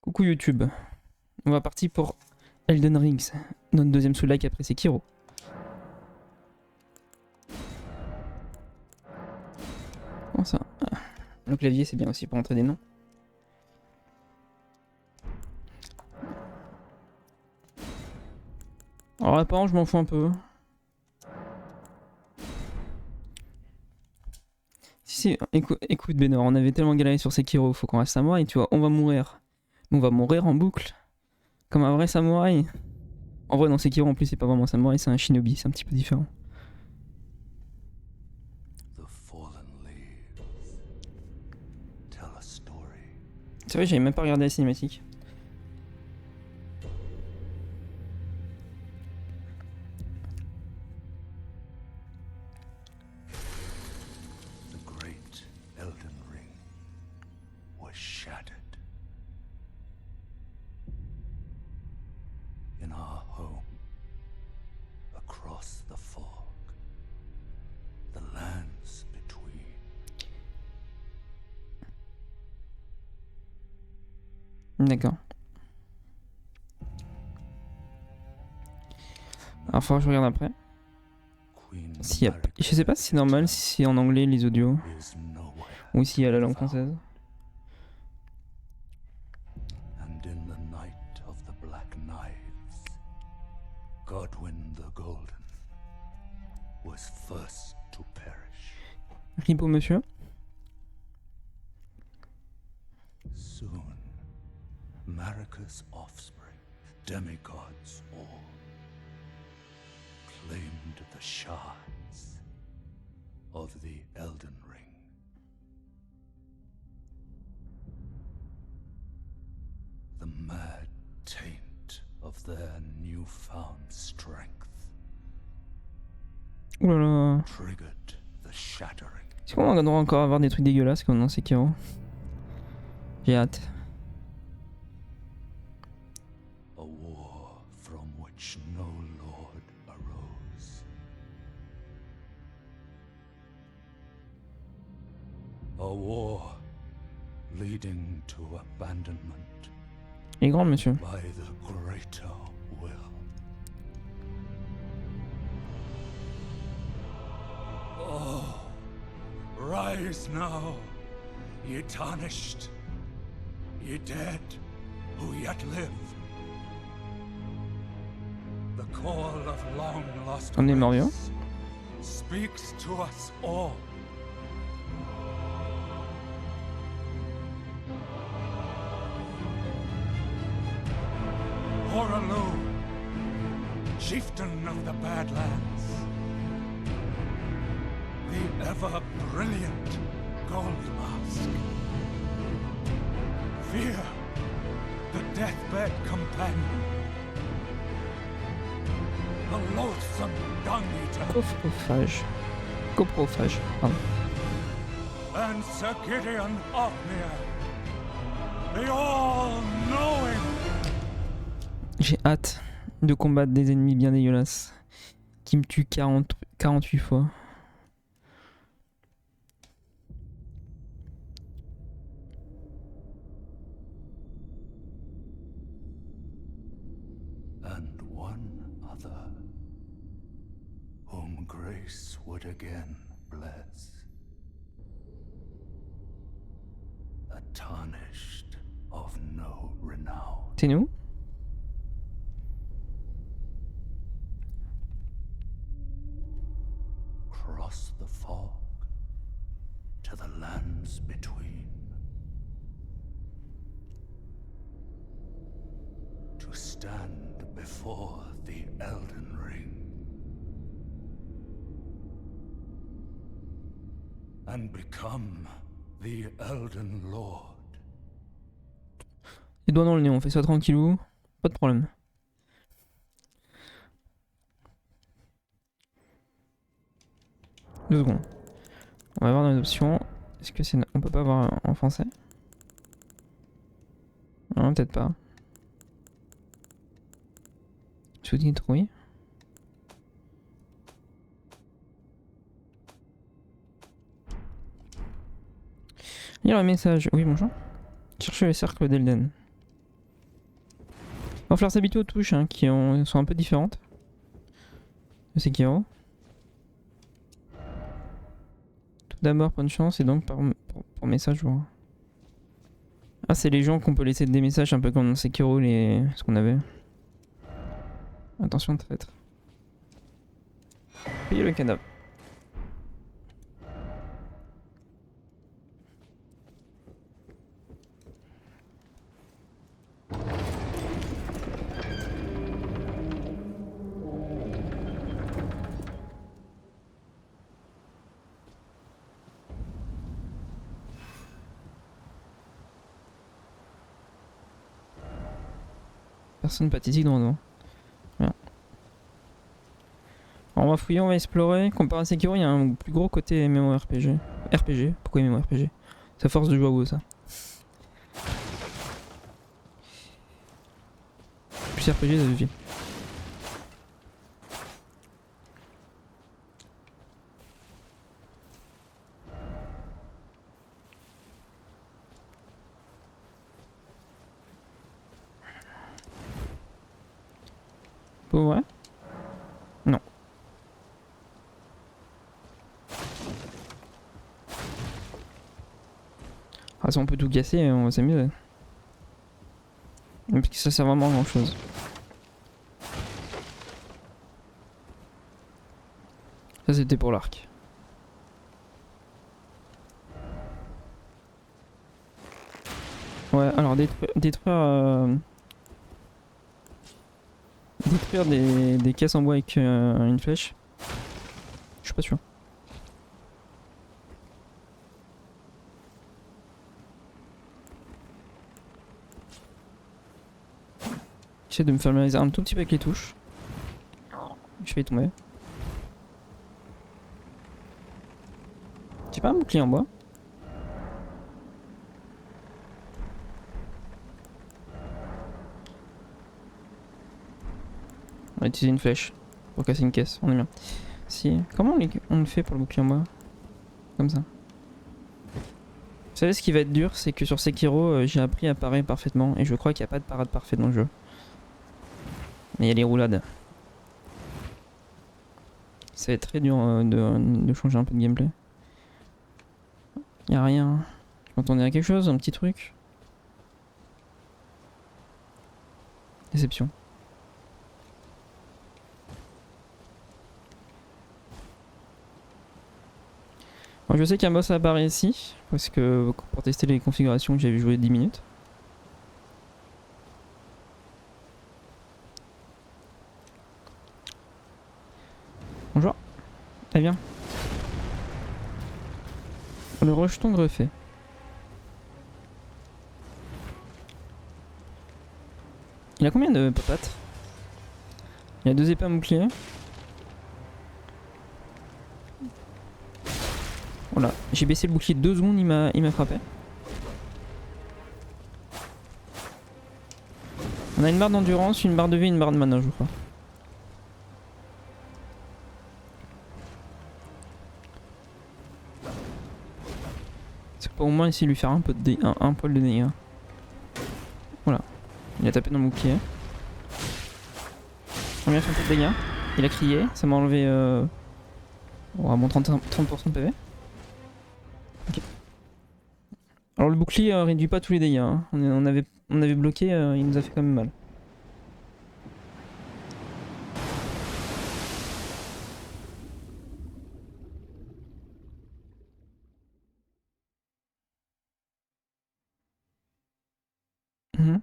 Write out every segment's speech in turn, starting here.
Coucou YouTube. On va partir pour Elden Rings, notre deuxième sous-like après Sekiro. Comment ça? Ah, le clavier c'est bien aussi pour entrer des noms. Alors apparemment je m'en fous un peu. Si, écoute Bénor, on avait tellement galéré sur Sekiro, faut qu'on reste samouraï, tu vois, on va mourir. On va mourir en boucle, comme un vrai samouraï. En vrai dans Sekiro en plus c'est pas vraiment un samouraï, c'est un shinobi, c'est un petit peu différent. C'est vrai, j'avais même pas regardé la cinématique. D'accord. Alors faudra que je regarde après. Je sais pas si c'est normal, si c'est en anglais les audios, ou s'il y a la langue française. Ripo monsieur. Soon, Marika's offspring, demigods all, claimed the shards of the Elden Ring. The mad taint of their newfound strength Oulala. triggered the shattering. Est-ce qu'on va encore avoir des trucs dégueulasses comme dans Sekiro? J'ai hâte. A war from which no lord arose. A war leading to abandonment Il est grand monsieur. by the greater will. Oh, rise now, ye tarnished, ye dead who yet live. The call of long lost On est mort vivant. grace speaks to us all. Horalu, chieftain of the Badlands, the ever-brilliant Gold Mask. Fear, the deathbed companion, the loathsome dung-eater, Coprophage. Coprophage, pardon. and Sir Gideon Ofnir, the all-knowing. J'ai hâte de combattre des ennemis bien dégueulasses qui me tuent 48 fois. And one other, whom grace would again bless. A tarnished of no renown. C'est nous? Cross the fog to the lands between. To stand before the Elden Ring. And become the Elden Lord. Les doigts dans le nez, on fait ça tranquillou. Pas de problème. Deux secondes. On va voir dans les options. Est-ce que c'est... On peut pas voir en français? Non, peut-être pas. Sous-titres, oui. Lire le message. Oui, bonjour. Cherchez le cercle d'Elden. va falloir s'habituer aux touches hein, sont un peu différentes de Sekiro. Tout d'abord, bonne chance et donc pour message. Voilà. Ah, c'est les gens qu'on peut laisser des messages un peu comme dans Sekiro, ce qu'on avait. Attention, traître. Payez le cadavre. Personne pathétique dans le dos. Bien. Alors on va fouiller, on va explorer. Comparé à Sekiro, il y a un plus gros côté MMORPG. RPG. Pourquoi MMORPG? Ça force de jouer à WoW ça. Plus RPG de vie. Pour vrai? Non. Ah si on peut tout casser, on va s'amuser. Parce que ça sert vraiment à grand chose. Ça c'était pour l'arc. Ouais, alors détruire des caisses en bois avec une flèche. Je suis pas sûr. J'essaie de me familiariser un tout petit peu avec les touches. Je vais y tomber. J'ai pas un bouclier en bois. On va utiliser une flèche pour casser une caisse, on est bien. Si. Comment on le fait pour le bouclier en bois? Comme ça. Vous savez ce qui va être dur, c'est que sur Sekiro, j'ai appris à parer parfaitement et je crois qu'il n'y a pas de parade parfaite dans le jeu. Mais il y a les roulades. Ça va être très dur de changer un peu de gameplay. Y a rien. Je m'attendais à quelque chose, un petit truc. Déception. Bon, je sais qu'un boss apparaît ici, parce que pour tester les configurations, j'avais joué 10 minutes. Bonjour. Eh bien. Le rejeton greffé. Il a combien de patates? Il a 2 épées à bouclier. Voilà, j'ai baissé le bouclier de 2 secondes, il m'a frappé. On a une barre d'endurance, une barre de vie, une barre de mana, je crois. C'est pour au moins essayer de lui faire un poil de dégâts. Voilà, il a tapé dans le bouclier. On lui a fait un peu de dégâts. Il a crié, ça m'a enlevé bon 30% de PV. Ok. Alors le bouclier réduit pas tous les dégâts. Hein. On avait bloqué, il nous a fait quand même mal. Mhm.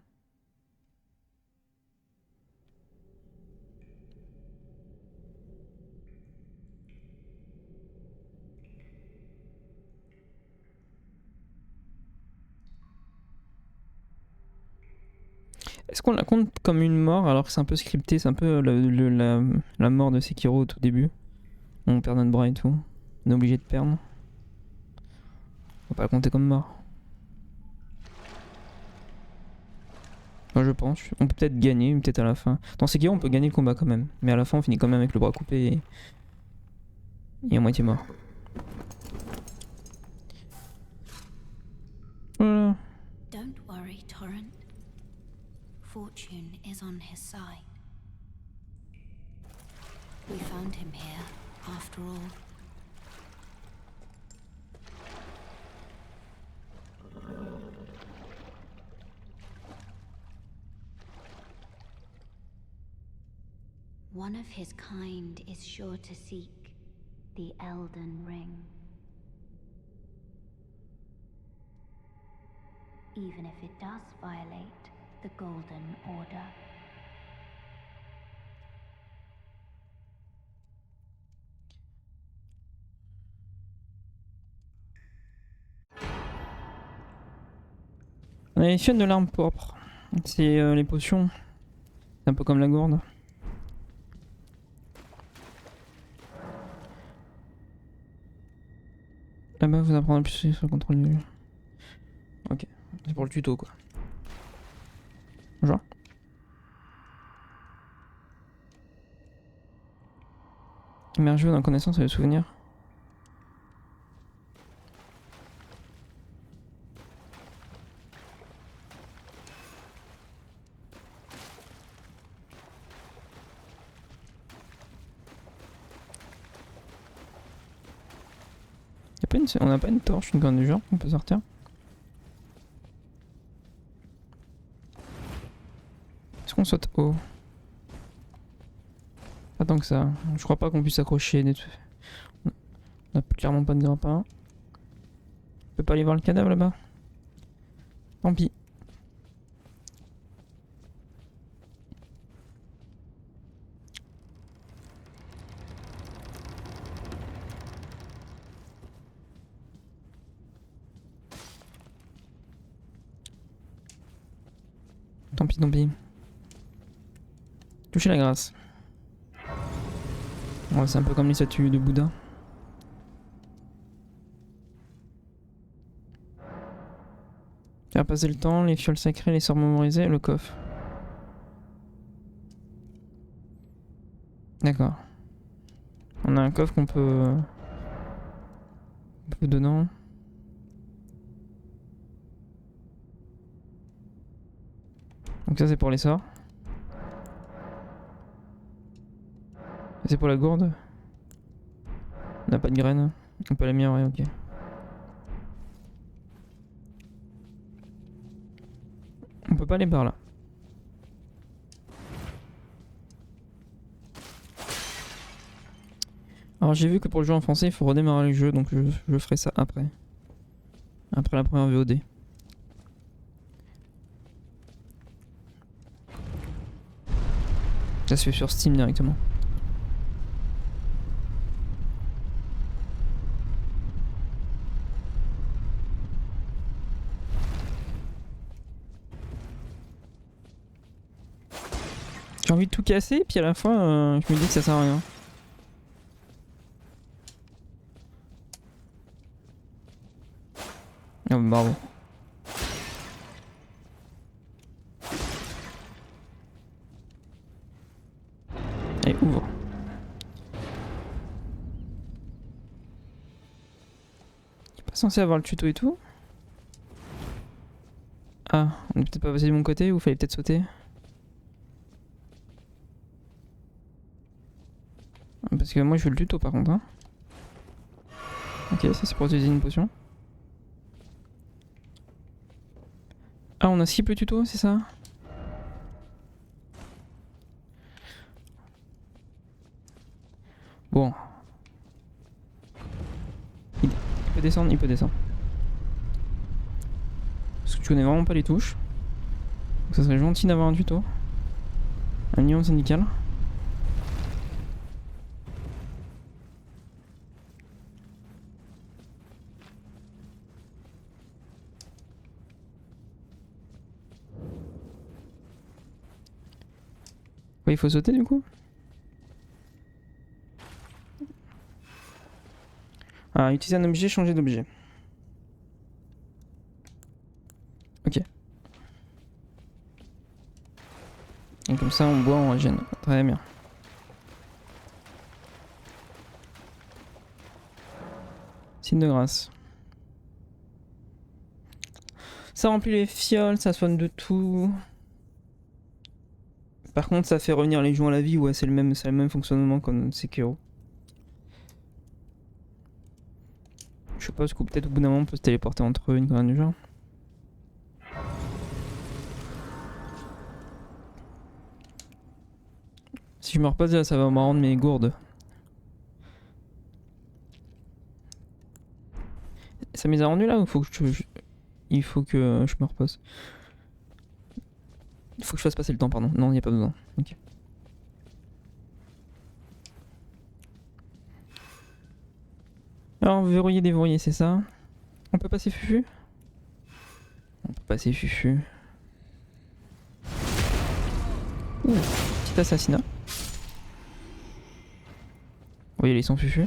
Est-ce qu'on la compte comme une mort alors que c'est un peu scripté, c'est un peu la mort de Sekiro au tout début? On perd notre bras et tout. On est obligé de perdre. On va pas la compter comme mort. Moi je pense. On peut peut-être gagner, peut-être à la fin. Dans Sekiro on peut gagner le combat quand même. Mais à la fin on finit quand même avec le bras coupé et à moitié mort. Voilà. Don't worry, Torrent. fortune is on his side. We found him here, after all. One of his kind is sure to seek the Elden Ring. Even if it does violate the Golden Order. On a les fioles de l'arme pourpre. C'est les potions. C'est un peu comme la gourde. Là-bas, vous apprendrez plus sur le contrôle du... Ok, c'est pour le tuto quoi. Genre. Immergez-vous dans la connaissance et le souvenir. On n'a pas une torche, une corne du genre qu'on peut sortir. Est-ce qu'on saute haut? Pas tant que ça. Je crois pas qu'on puisse s'accrocher des trucs. On n'a clairement pas de grappin. On peut pas aller voir le cadavre là-bas. Tant pis. Tant pis, tant pis. Toucher la grâce. Ouais, c'est un peu comme les statues de Bouddha. Faire passer le temps, les fioles sacrées, les sorts mémorisés, le coffre. D'accord. On a un coffre qu'on peut... dedans. Donc ça c'est pour les sorts. C'est pour la gourde. On n'a pas de graines. On peut l'améliorer, ok. On peut pas aller par là. Alors j'ai vu que pour le jeu en français il faut redémarrer le jeu, donc je ferai ça après. Après la première VOD. Ça se fait sur Steam directement. J'ai envie de tout casser, puis à la fin, je me dis que ça sert à rien. Oh, bravo. Allez, ouvre. Il est pas censé avoir le tuto et tout. Ah, on est peut-être pas passé de mon côté ou fallait peut-être sauter. Parce que moi je veux le tuto par contre. Hein. Ok, ça c'est pour utiliser une potion. Ah, on a skip le tuto, c'est ça? Bon. Il peut descendre, il peut descendre. Parce que tu connais vraiment pas les touches. Donc ça serait gentil d'avoir un tuto. Un minimum syndical. Ouais, il faut sauter du coup. Ah, utiliser un objet, changer d'objet. Ok. Et comme ça on boit, on régène. Très bien. Signe de grâce. Ça remplit les fioles, ça soigne de tout. Par contre, ça fait revenir les joueurs à la vie, ouais, c'est le même fonctionnement comme Sekiro. Je sais pas, parce que peut-être au bout d'un moment on peut se téléporter entre eux, une connerie du genre. Si je me repose là, ça va me rendre mes gourdes. Ça m'est rendu là ou faut que il faut que je me repose? Il faut que je fasse passer le temps, pardon. Non, il n'y a pas besoin. Ok. Alors, verrouiller, déverrouiller, c'est ça. On peut passer Fufu? On peut passer Fufu. Ouh, petit assassinat. Vous voyez, ils sont Fufu.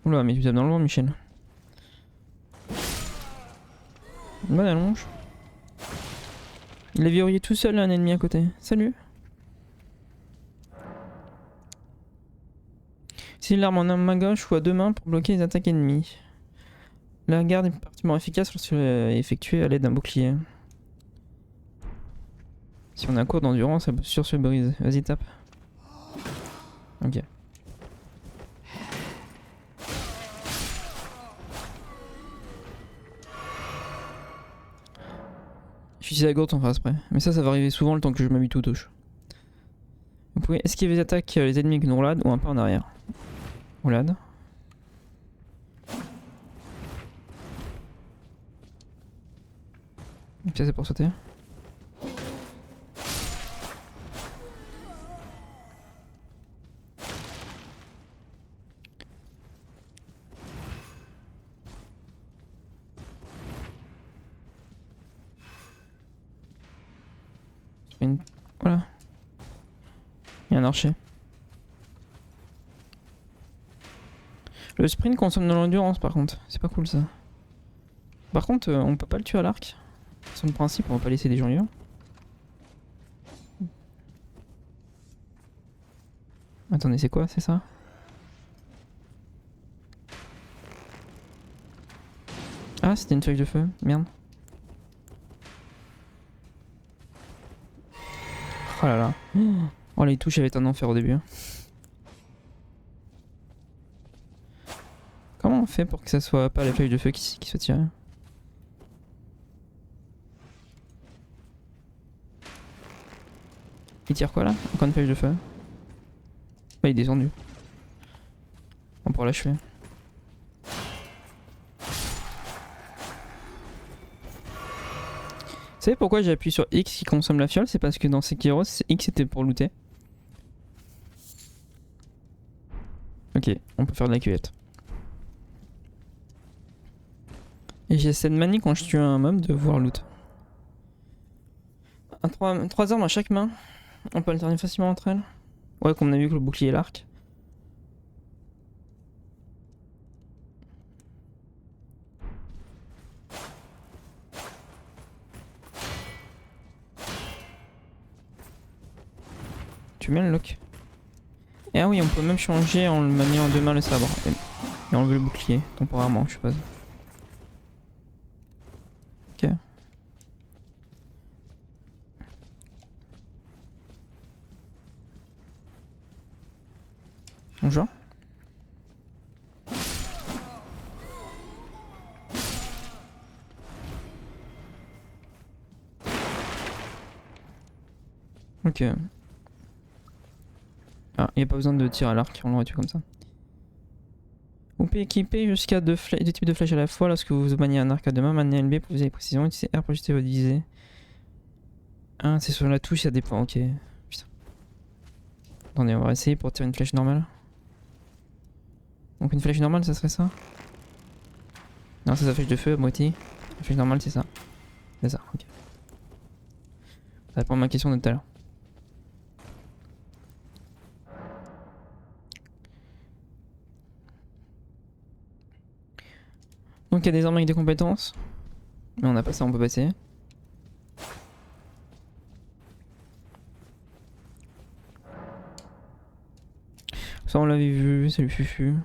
Oula, mais tu tapes dans le vent, Michel. Une bonne allonge. Il a verrouillé tout seul un ennemi à côté. Salut. Si l'arme en main gauche ou à deux mains pour bloquer les attaques ennemies. La garde est particulièrement efficace lorsqu'elle est effectuée à l'aide d'un bouclier. Si on a un cours d'endurance, elle peut sur se brise. Vas-y, tape. Ok. Je suis à gauche en face après. Mais ça va arriver souvent le temps que je m'habitue aux touches. Vous pouvez esquiver les attaques les ennemis avec une roulade ou un pas en arrière. Roulade. Ça c'est pour sauter. Voilà. Il y a un archer. Le sprint consomme de l'endurance par contre. C'est pas cool ça. Par contre, on peut pas le tuer à l'arc. C'est le principe, on va pas laisser des gens vivants. Attendez, c'est quoi? C'est ça? Ah, c'était une feuille de feu. Merde. Oh là là. Oh, les touches avaient un enfer au début. Comment on fait pour que ça soit pas les feuilles de feu qui soient tirées? Il tire quoi là? Encore une feuille de feu. Bah, il est descendu. On pourra l'achever. Vous savez pourquoi j'ai appuyé sur X qui consomme la fiole? C'est parce que dans Sekiro, X c'était pour looter. Ok, on peut faire de la cuvette. Et j'ai cette manie quand je tue un mob de voir loot. 3 armes à chaque main. On peut alterner facilement entre elles. Ouais, comme on a vu que le bouclier et l'arc. Tu mets le lock. Et ah oui, on peut même changer en le maniant en deux mains le sabre. Et enlever le bouclier, temporairement, je suppose. Ok. Bonjour. Ok. Ah, il n'y a pas besoin de tir à l'arc, on l'aurait tué comme ça. Vous pouvez équiper jusqu'à deux types de flèches à la fois lorsque vous maniez un arc à deux mains, maniez LB pour viser avec précision, utilisez R pour ajuster votre visée. Ah, c'est sur la touche, ça dépend, ok. Putain. Attendez, on va essayer pour tirer une flèche normale. Donc une flèche normale, ça serait ça? Non, c'est sa flèche de feu à moitié. La flèche normale, c'est ça. C'est ça, ok. Ça répond à ma question de tout à l'heure. Donc il y a des armes avec des compétences. Mais on n'a pas ça, on peut passer. Ça on l'avait vu, c'est le fufu.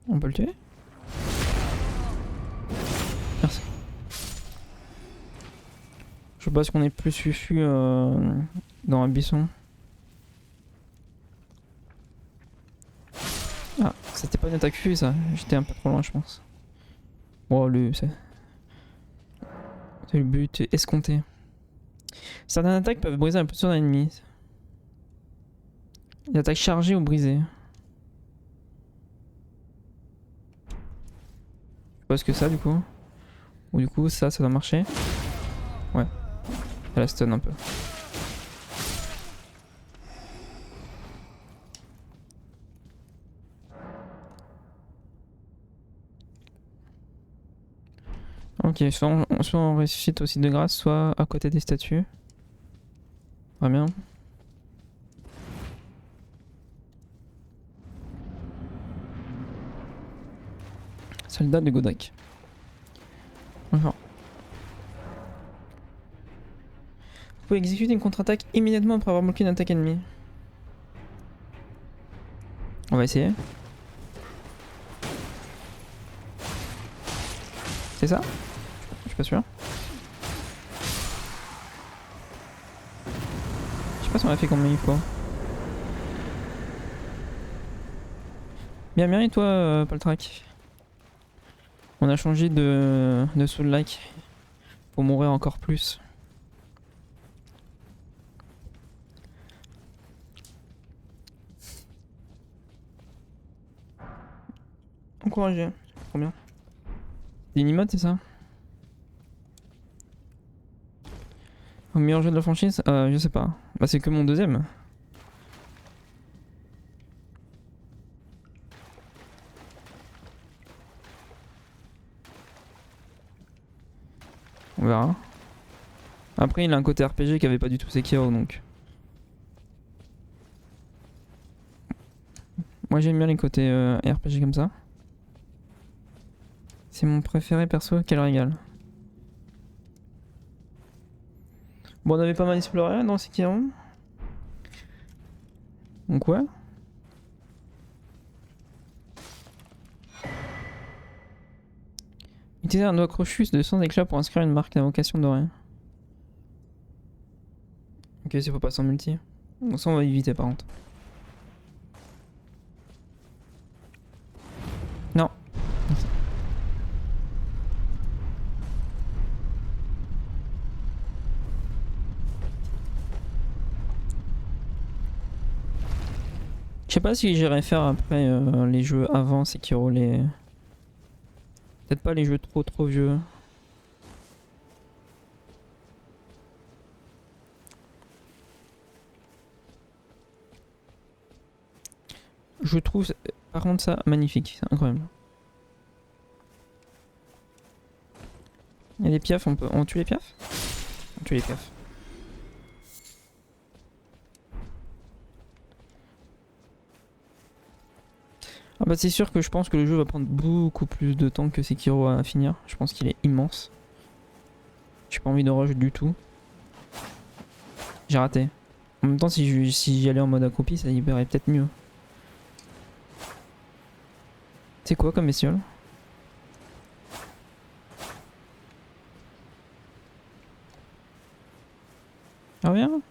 On peut le tuer? Merci. sais pas ce qu'on est plus fufu dans un buisson. Ah, c'était pas une attaque fufu ça. J'étais un peu trop loin je pense. Oh c'est le but escompté. Certaines attaques peuvent briser un peu sur un ennemi. Une attaque chargée ou brisée. Je sais pas ce que ça du coup. Ou du coup ça doit marcher. Ouais. Elle la stun un peu. Ok, soit on ressuscite aussi de grâce, soit à côté des statues. Très bien. Soldat de Godric. D'accord. Vous pouvez exécuter une contre-attaque immédiatement après avoir bloqué une attaque ennemie. On va essayer. C'est ça? Je suis pas sûr. Je sais pas si on a fait combien il faut. Bien, bien, et toi, Paltrak? On a changé de soul-like pour mourir encore plus. Encouragé. Trop bien. Des emotes, c'est ça? Au meilleur jeu de la franchise? Je sais pas. Bah, c'est que mon deuxième. On verra. Après, il a un côté RPG qui avait pas du tout Sekiro donc. Moi, j'aime bien les côtés RPG comme ça. C'est mon préféré perso, quel régal. Bon, on avait pas mal exploré dans Sekiro. Donc, ouais. Utiliser un doigt crochu de 100 éclats pour inscrire une marque d'invocation dorée. Ok, c'est faut passer en multi. Bon, ça, on va éviter par contre. Non. Je sais pas si j'irai faire après les jeux avant Sekiro, les... Peut-être pas les jeux trop vieux. Je trouve par contre ça magnifique, c'est incroyable. Il y a des piafs, on tue les piafs? On tue les piafs. Ah bah c'est sûr que je pense que le jeu va prendre beaucoup plus de temps que Sekiro à finir. Je pense qu'il est immense. J'ai pas envie de rush du tout. J'ai raté. En même temps si j'y allais en mode accroupi ça libérait peut-être mieux. C'est quoi comme bestiole? Ah bien.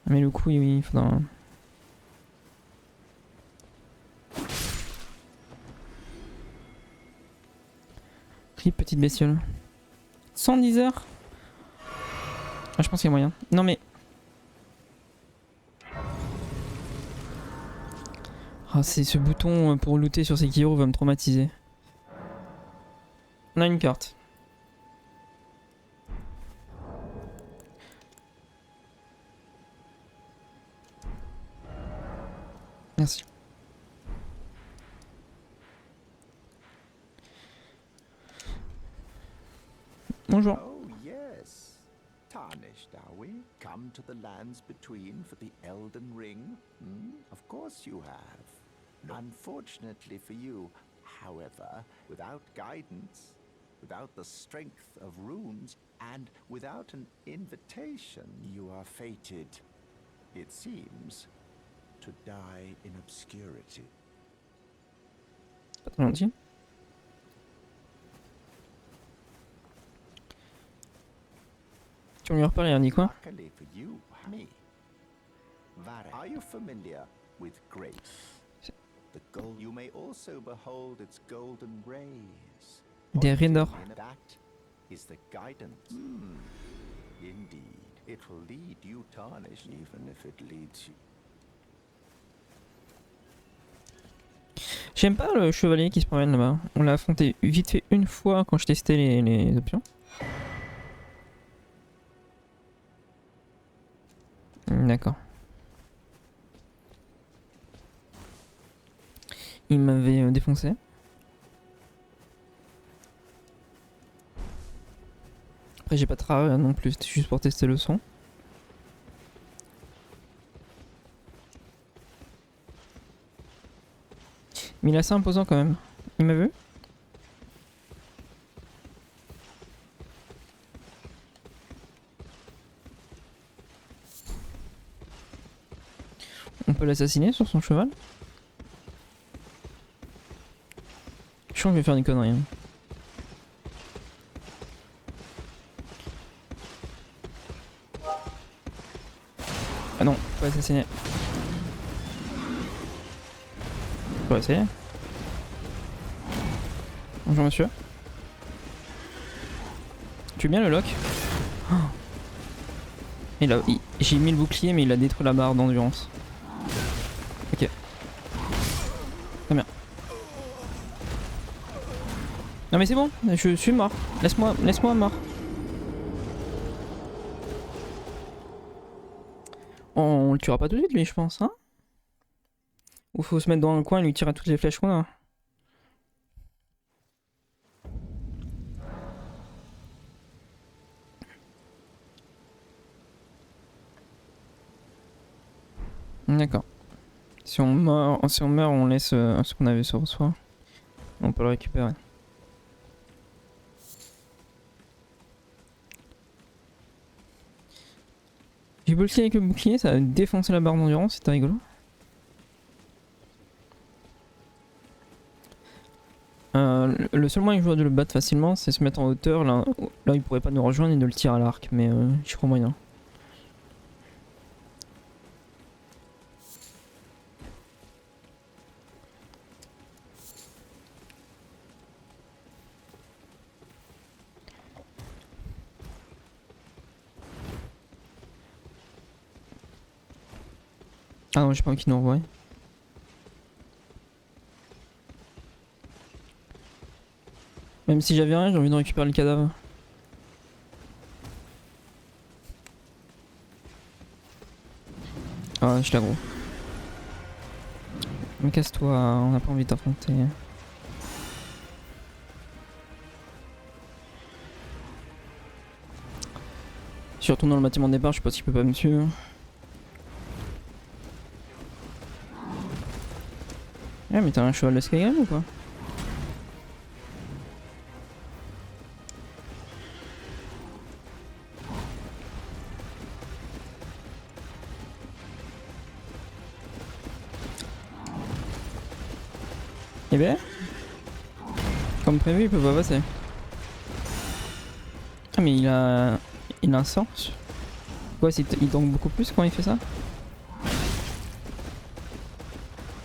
Mais le coup oui, il faudra... Clip petite bestiole. 110 heures. Ah je pense qu'il y a moyen. Non mais... Ah c'est ce bouton pour looter sur Sekiro va me traumatiser. On a une carte. Merci. Bonjour. Oh, yes. Tarnished, are we? Come to the lands between for the Elden Ring? Hmm? Of course you have. Unfortunately for you, however, without guidance, without the strength of runes, and without an invitation, you are fated, it seems, to die in obscurity. Pas trop gentil. on lui reparle, il a dit quoi? Luckily for you, me. Varek, are you familiar with grace? The gold. You may also behold its golden rays. Des raies d'or. Originating in that is the guidance. Indeed, it will lead you tarnished, even if it leads you. J'aime pas le chevalier qui se promène là-bas. On l'a affronté vite fait une fois quand je testais les options. D'accord. Il m'avait défoncé. Après j'ai pas de travail non plus, c'était juste pour tester le son. Mais il est assez imposant quand même. Il m'a vu? On peut l'assassiner sur son cheval? Je sens que je vais faire des conneries. Hein. Ah non, pas assassiner. On va essayer. Bonjour monsieur. Tu veux bien le lock? Oh. J'ai mis le bouclier mais il a détruit la barre d'endurance. Ok. Très bien. Non mais c'est bon, je suis mort. Laisse-moi mort. On le tuera pas tout de suite lui je pense, hein? Ou faut se mettre dans un coin et lui tirer toutes les flèches qu'on a. D'accord. Si on meurt, on laisse ce qu'on avait sur soi. On peut le récupérer. J'ai bloqué avec le bouclier, ça a défoncé la barre d'endurance, c'était rigolo. Le seul moyen que je vois de le battre facilement, c'est se mettre en hauteur. Là il pourrait pas nous rejoindre et de le tirer à l'arc, mais j'y crois moyen. Ah non, j'ai pas envie qu'il nous revoie. Même si j'avais rien, j'ai envie de récupérer le cadavre. Ah, je l'aggro. Mais casse-toi, on n'a pas envie de t'affronter. Si je retourne dans le bâtiment de départ, je sais pas s'il peut pas me tuer. Ah mais t'as un cheval de Skyrim ou quoi? Eh ben, comme prévu, il peut pas passer. Ah mais il a un sort. Quoi, il tank beaucoup plus quand il fait ça?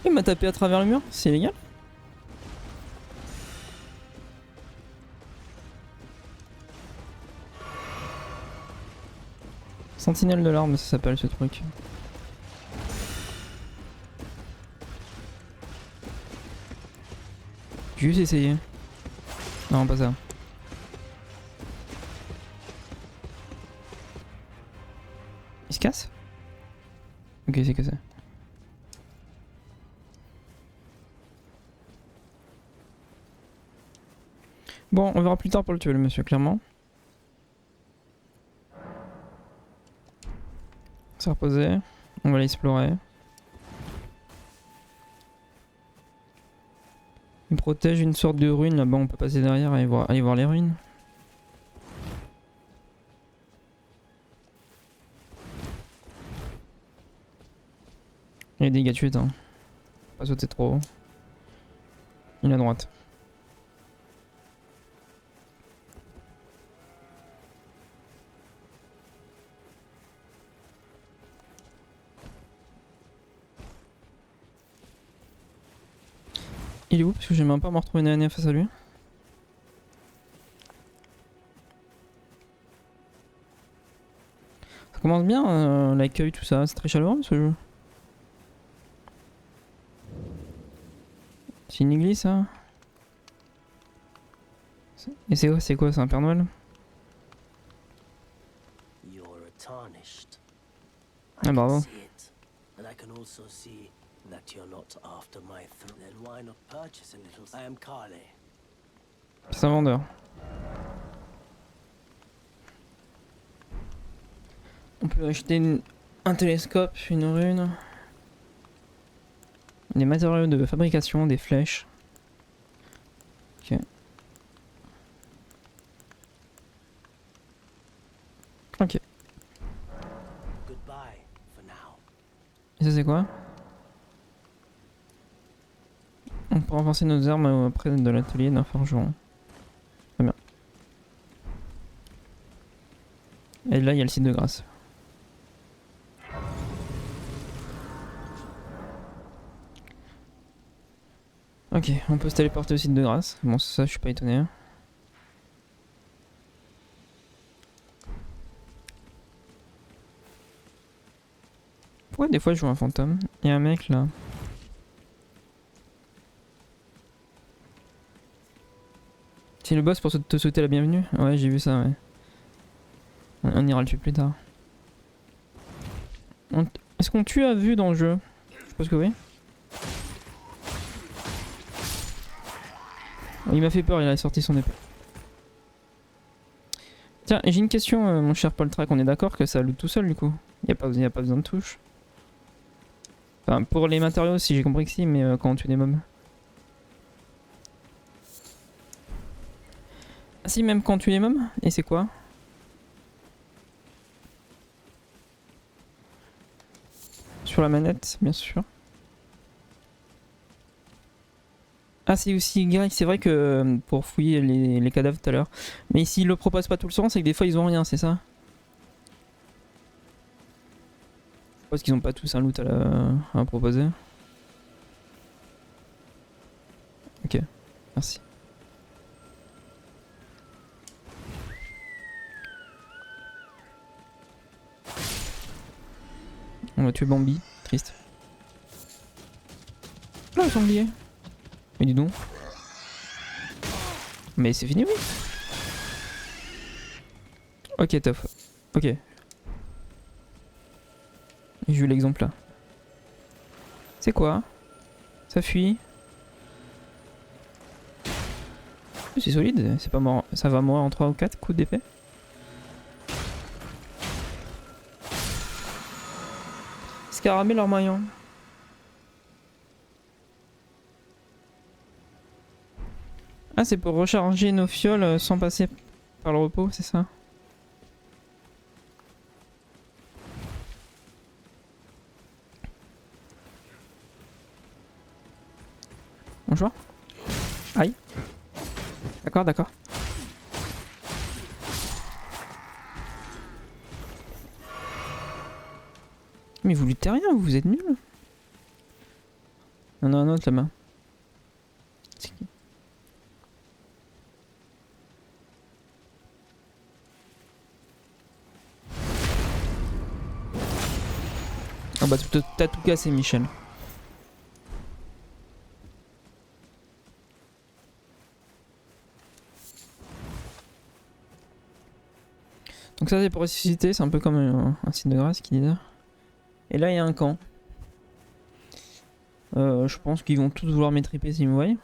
Il m'a tapé à travers le mur, c'est illégal? Sentinelle de l'arme, ça s'appelle ce truc. J'ai juste essayé. Non, pas ça. Il se casse? Ok, c'est cassé. Bon, on verra plus tard pour le tuer, le monsieur, clairement. Ça reposer. On va l'explorer. Il protège une sorte de ruine là-bas, on peut passer derrière et aller voir les ruines. Il y a des dégâts de chute, hein. Pas sauter trop haut. Il est à droite. Il est où? Parce que j'aimerais pas me retrouver une année face à lui. Ça commence bien, l'accueil, tout ça. C'est très chaleureux ce jeu. C'est une église ça? Et c'est quoi? C'est un Père Noël? You're a tarnished. Ah, I bravo. can see it. And I can also see that you're not after my throne. Then why not purchase a little? I am Carly. C'est un vendeur. On peut acheter un télescope, une rune. Des matériaux de fabrication, des flèches. Ok. Ok. Goodbye for now. Et ça c'est quoi? On peut renforcer nos armes près de l'atelier d'un forgeron. Très bien. Et là il y a le site de grâce. Ok, on peut se téléporter au site de grâce. Bon ça je suis pas étonné. Pourquoi des fois je vois un fantôme? Il y a un mec là. C'est le boss pour te souhaiter la bienvenue? Ouais j'ai vu ça ouais. On ira le tuer plus tard. Est-ce qu'on tue à vue dans le jeu? Je pense que oui. Oh, il m'a fait peur, il a sorti son épée. Tiens, j'ai une question, mon cher Paul Track. On est d'accord que ça loot tout seul du coup? Y a pas besoin de touche. Enfin, pour les matériaux, si j'ai compris que si, mais quand on tue des mobs. Ah si, même quand on tue les mobs? Et c'est quoi? Sur la manette, bien sûr. Ah c'est aussi Y, c'est vrai que pour fouiller les cadavres tout à l'heure. Mais s'ils le proposent pas tout le temps, c'est que des fois ils ont rien, c'est ça? Je pense qu'ils ont pas tous un loot à proposer. Ok, merci. On va tuer Bambi, triste. Là le sanglier. Mais dis donc. Mais c'est fini oui. Ok top. Ok. J'ai eu l'exemple là. C'est quoi? Ça fuit. C'est solide, c'est pas mort. Ça va mourir en 3 ou 4 coups d'épée. Scarabée l'ormaillant. Ah c'est pour recharger nos fioles sans passer par le repos, c'est ça? Bonjour. Aïe. D'accord, d'accord. Mais vous luttez rien, vous êtes nuls. Il y en a un autre là-bas. C'est qui? Ah bah t'as tout cassé Michel. Donc ça c'est pour ressusciter, c'est un peu comme un signe de grâce qui dit ça. Et là il y a un camp. Je pense qu'ils vont tous vouloir m'étriper s'ils me voient.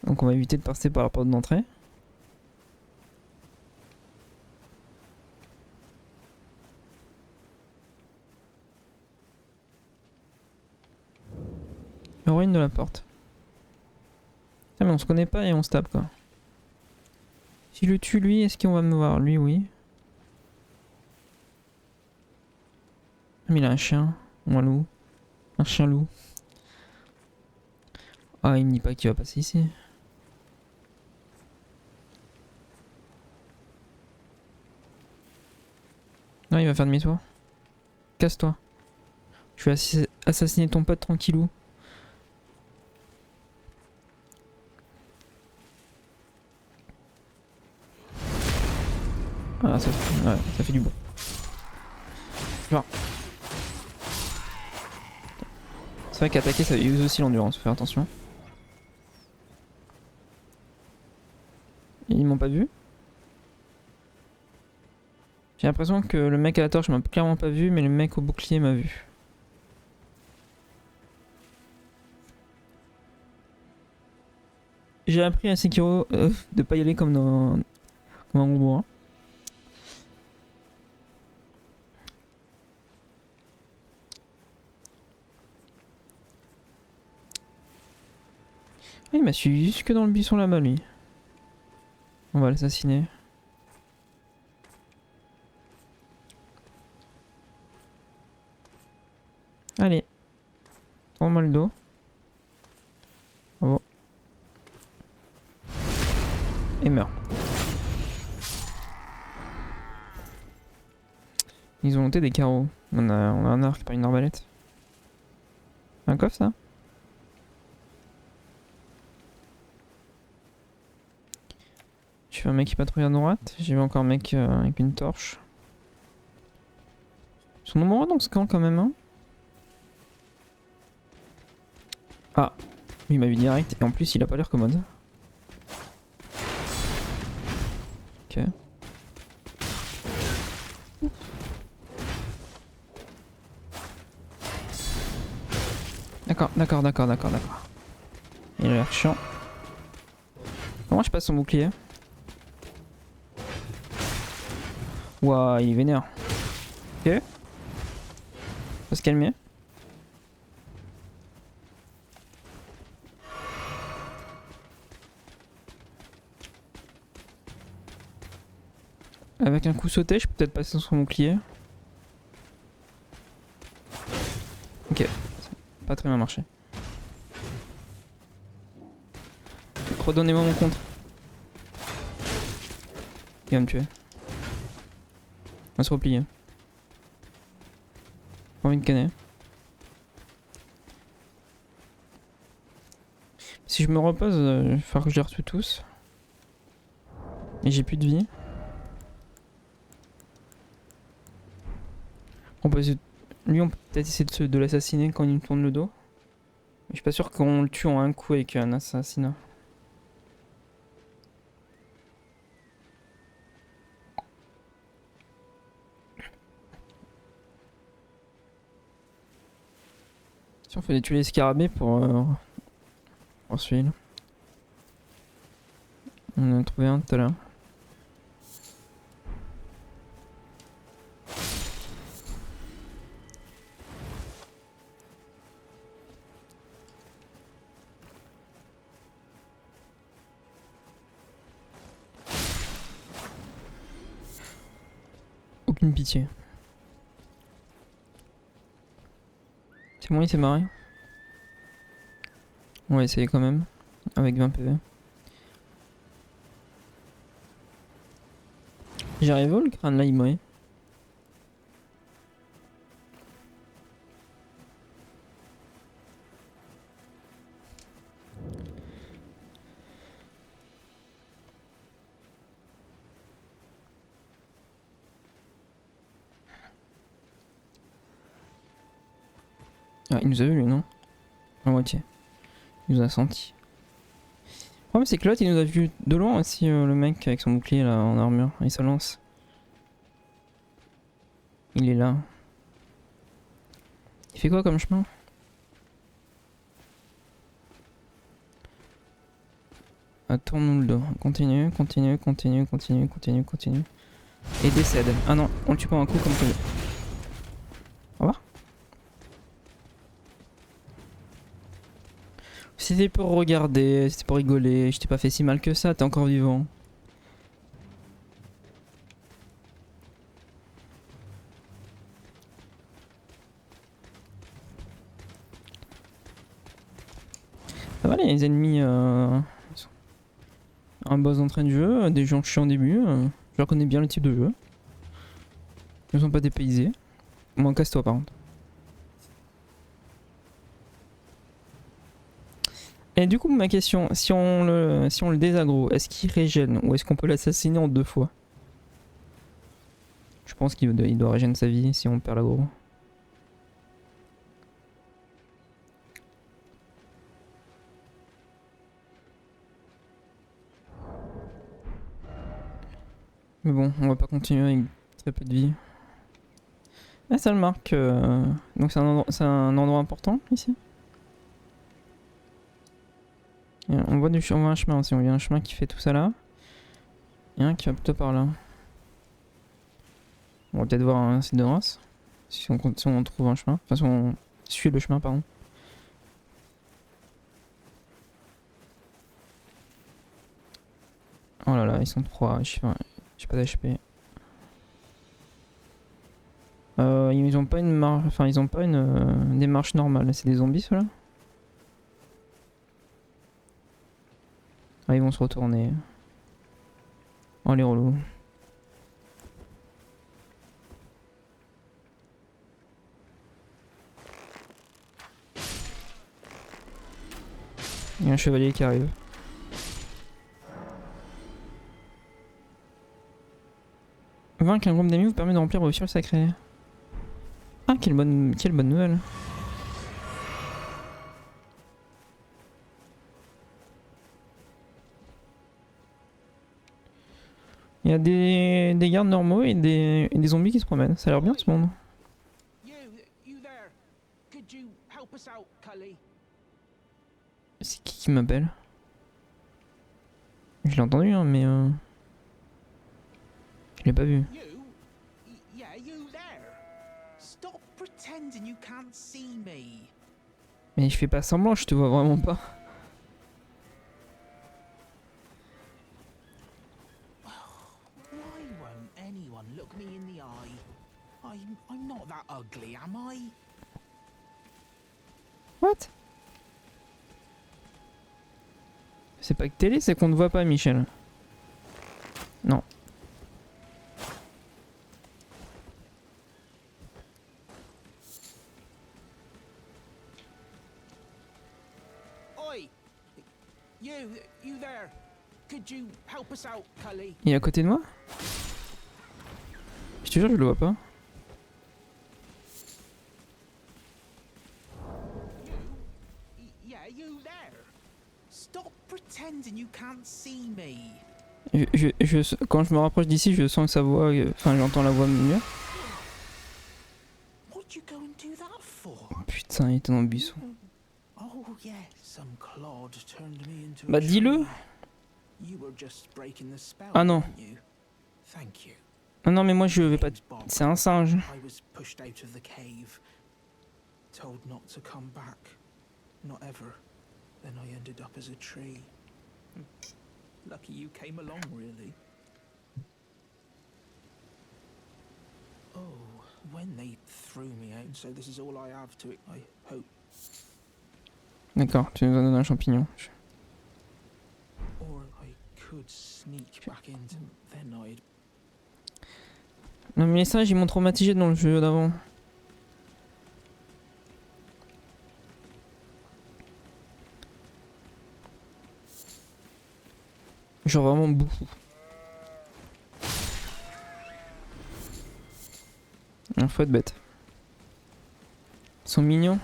Donc on va éviter de passer par la porte d'entrée. Le ruine de la porte. Ah mais on se connaît pas et on se tape quoi. Si je le tue lui, est-ce qu'on va me voir? Lui oui. Ah mais il a un chien. Ou un loup. Un chien loup. Ah il me dit pas qu'il va passer ici. Non il va faire demi-tour. Casse-toi. Je Je vais assassiner ton pote tranquillou. Ah, ça fait du bon. Genre. C'est vrai qu'attaquer ça use aussi l'endurance, faut faire attention. Ils m'ont pas vu. J'ai l'impression que le mec à la torche m'a clairement pas vu, mais le mec au bouclier m'a vu. J'ai appris à Sekiro de pas y aller comme comme un robot. Hein. Ah, il m'a suivi jusque dans le buisson là-bas lui. On va l'assassiner. Allez. Tourne-moi le dos. Bravo. Et meurt. Ils ont monté des carreaux. On a un arc, pas une arbalète. Un coffre ça? Je fais un mec qui patrouille à droite. J'ai vu encore un mec avec une torche. Ils sont nombreux dans ce camp quand même. Hein. Ah, lui il m'a vu direct et en plus il a pas l'air commode. Ok. D'accord. Il a l'air chiant. Comment je passe son bouclier? Ouah, il est vénère. Ok. Faut se calmer. Avec un coup sauté, je peux peut-être passer son bouclier. Ok. Pas très bien marché. Redonnez-moi mon contre. Il va me tuer. On va se replier. Pas envie de canner. Si je me repose, il va falloir que je les retue tous. Et j'ai plus de vie. On peut essayer lui, on peut peut-être essayer de l'assassiner quand il me tourne le dos. Mais je suis pas sûr qu'on le tue en un coup avec un assassinat. Si on fait tuer les scarabées pour celui-là. On en a trouvé un tout à l'heure. Aucune pitié. C'est bon, il s'est barré. On va essayer quand même. Avec 20 PV. J'arrive où le crâne là, il mourait. Ah, il nous a vu lui, non? À moitié. Il nous a senti. Le problème c'est que l'autre il nous a vu de loin aussi, le mec avec son bouclier là en armure. Il se lance. Il est là. Il fait quoi comme chemin? Ah, tourne-nous le dos. Continue. Et décède. Ah non, on le tue pas un coup comme prévu. Au revoir. C'était pour regarder, c'était pour rigoler, je t'ai pas fait si mal que ça, t'es encore vivant. Ça va les ennemis, un boss d'entrée de jeu, des gens chiants au début, je reconnais bien le type de jeu. Ils ne sont pas dépaysés. Moi casse-toi par contre. Et du coup, ma question, si on le désaggro, est-ce qu'il régène ou est-ce qu'on peut l'assassiner en 2 fois? Je pense il doit régénérer sa vie si on perd l'aggro. Mais bon, on va pas continuer avec très peu de vie. Ah, ça le marque. Donc c'est un endroit important ici. On voit un chemin aussi. Il y a un chemin qui fait tout ça là. Il y a un qui va plutôt par là. On va peut-être voir un site de race. Si on trouve un chemin. Enfin, si on suit le chemin, pardon. Oh là là, ils sont 3. J'ai pas d'HP. Ils ont pas une marche. Enfin, ils ont pas une démarche normale. C'est des zombies ceux-là? Ah, ils vont se retourner. Oh les relous. Il y a un chevalier qui arrive. Vaincre un groupe d'amis vous permet de remplir vos fioles sacrées. Ah, quelle bonne nouvelle. Il y a des gardes normaux et des zombies qui se promènent. Ça a l'air bien ce monde. You there. Could you help us out, Cully? C'est qui m'appelle? Je l'ai entendu hein, mais je l'ai pas vu. Yeah, you there. Stop pretending you can't see me. Mais je fais pas semblant, je te vois vraiment pas. Why won't anyone look me in the eye? I'm not that ugly, am I? What? C'est pas que télé, c'est qu'on ne voit pas Michel. Non. Oi! You there. Could you help us out, Cully? Il est à côté de moi? Je te jure, je le vois pas. Yeah, you there. Stop pretending you can't see me. Quand je me rapproche d'ici, je sens que sa voix. Enfin, j'entends la voix mieux. What'd you go and do that for? Oh, putain, il était dans le buisson. Oh yeah, some clod turned me into Bah, a dis-le! tree. You were just breaking the spell, Ah non. weren't you? Thank you. Non, non, mais moi je vais pas. Name's Bob. C'est un singe. I was pushed out of the cave, told not to come back, not ever. Then I ended up as a tree. Lucky you came along, really. Oh, when they threw me out, so this is all I have to. I hope. D'accord, tu nous as donné un champignon. Or I could sneak back into. Then I'd. Non, mais les singes ils m'ont traumatisé dans le jeu d'avant. Genre vraiment beaucoup. Faut être bête. Ils sont mignons.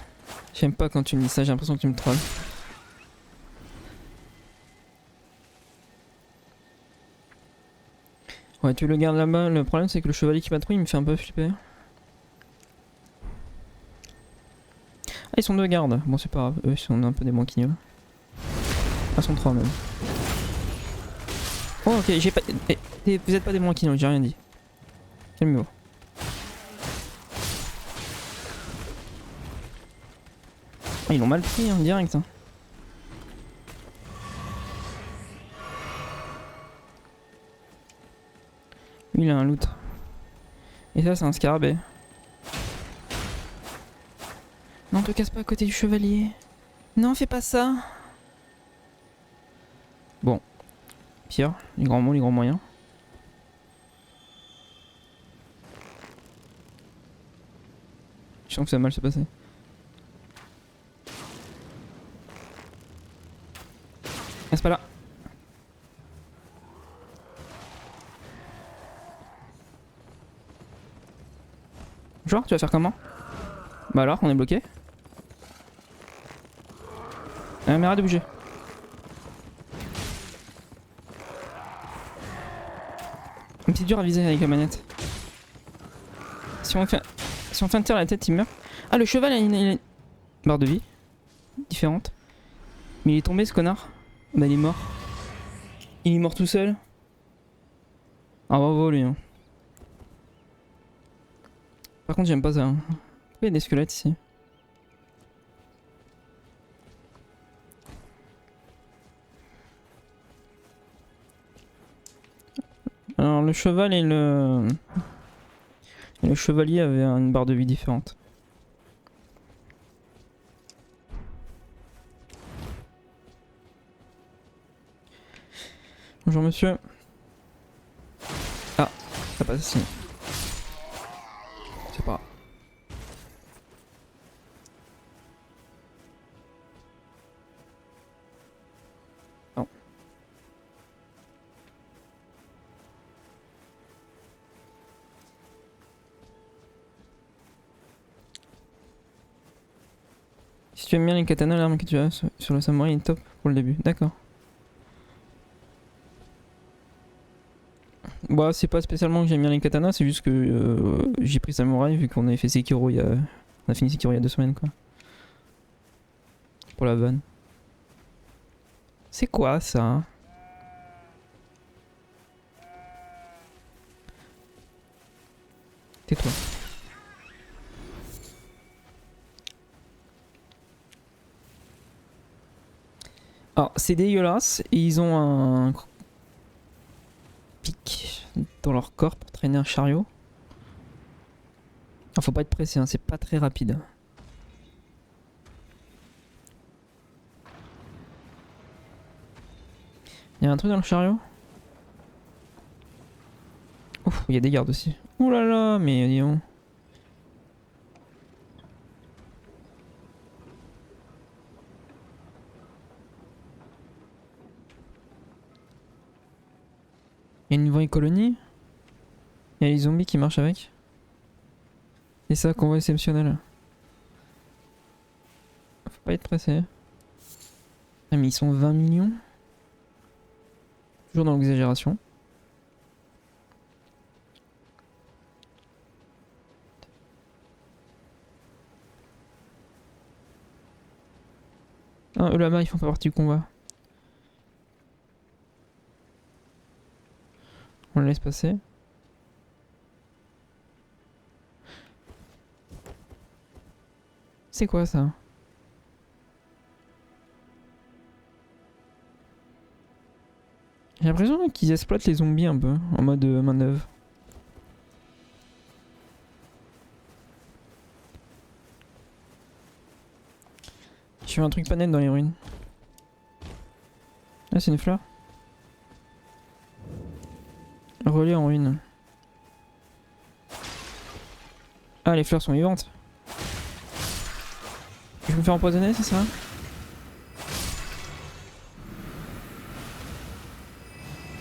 J'aime pas quand tu me dis ça, j'ai l'impression que tu me trolles. Ouais, tu le gardes là-bas. Le problème c'est que le chevalier qui patrouille il me fait un peu flipper. Ah, ils sont 2 gardes. Bon, c'est pas grave, eux ils sont un peu des manquignols. Ah, ils sont 3 même. Oh, ok, j'ai pas. Vous êtes pas des manquignols, j'ai rien dit. Calmez-vous. Ah, ils l'ont mal pris, hein, direct. Hein. Lui, il a un loot. Et ça, c'est un scarabée. Non, te casse pas à côté du chevalier. Non, fais pas ça. Bon. Pire, les grands mots, les grands moyens. Je sens que ça va mal se passer. Reste pas là. Genre, tu vas faire comment? Bah alors, on est bloqué. Mais arrête de bouger. Un petit dur à viser avec la manette. Si on fait un tir à la tête, il meurt. Ah, le cheval a une barre de vie différente. Mais il est tombé ce connard. Bah il est mort. Il est mort tout seul. Ah bravo lui. Hein. Par contre j'aime pas ça. Hein. Pourquoi il y a des squelettes ici? Alors le cheval et le chevalier avaient une barre de vie différente. Bonjour monsieur. Ah, ça passe ici. C'est pas grave. Non. Si tu aimes bien les katanas, l'arme que tu as sur le samouraï est top pour le début. D'accord. Bah c'est pas spécialement que j'aime bien les katanas, c'est juste que j'ai pris samouraï vu qu'on avait fait Sekiro il y a... On a fini Sekiro il y a 2 semaines quoi. Pour la vanne. C'est quoi ça? Tais-toi. Alors c'est dégueulasse et ils ont un pic dans leur corps pour traîner un chariot. Alors faut pas être pressé, hein, c'est pas très rapide. Il y a un truc dans le chariot? Ouf, il y a des gardes aussi. Ouh là là, mais dis donc. Il y a une vraie colonie. Il y a les zombies qui marchent avec. Et ça, convoi exceptionnel. Faut pas être pressé. Ah mais ils sont 20 millions. Toujours dans l'exagération. Ah eux là-bas ils font pas partie du combat. On le laisse passer. C'est quoi ça? J'ai l'impression qu'ils exploitent les zombies un peu, en mode manœuvre. J'ai vu un truc pas net dans les ruines. Ah c'est une fleur. Relais en ruine. Ah les fleurs sont vivantes. Je me fais empoisonner, c'est ça?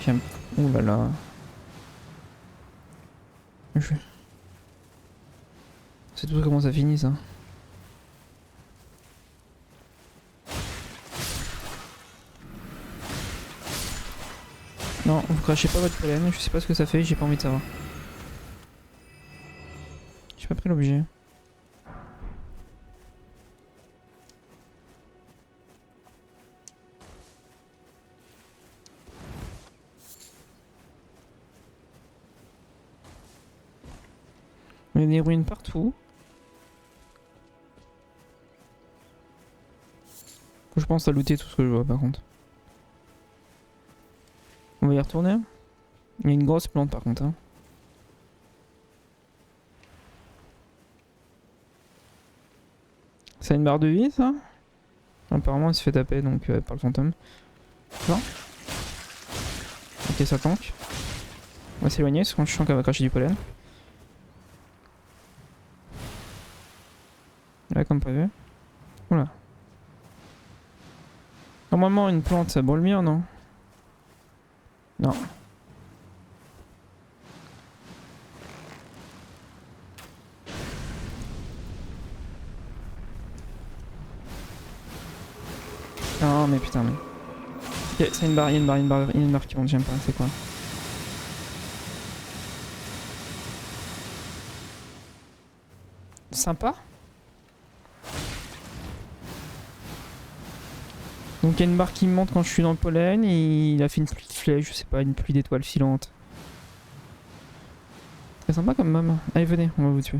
J'aime... Ouh là là. C'est tout comment ça finit ça. Non, vous crachez pas votre pollen, je sais pas ce que ça fait, j'ai pas envie de savoir. J'ai pas pris l'objet. Il y a des ruines partout. Faut je pense à looter tout ce que je vois par contre. On va y retourner. Il y a une grosse plante par contre. Hein. Ça a une barre de vie ça? Apparemment il se fait taper donc par le fantôme. Non? Ok ça tank. On va s'éloigner parce que je sens qu'elle va cracher du pollen. Là comme prévu. Oula. Normalement, une plante, ça brûle mieux, non? Non. Non, mais putain, mais. Ok, c'est une barre, il y a une barre qui monte, j'aime pas, c'est quoi? Sympa. Donc il y a une barre qui monte quand je suis dans le pollen et il a fait une pluie de flèches, je sais pas, une pluie d'étoiles filantes. Très sympa comme maman. Allez venez, on va vous tuer.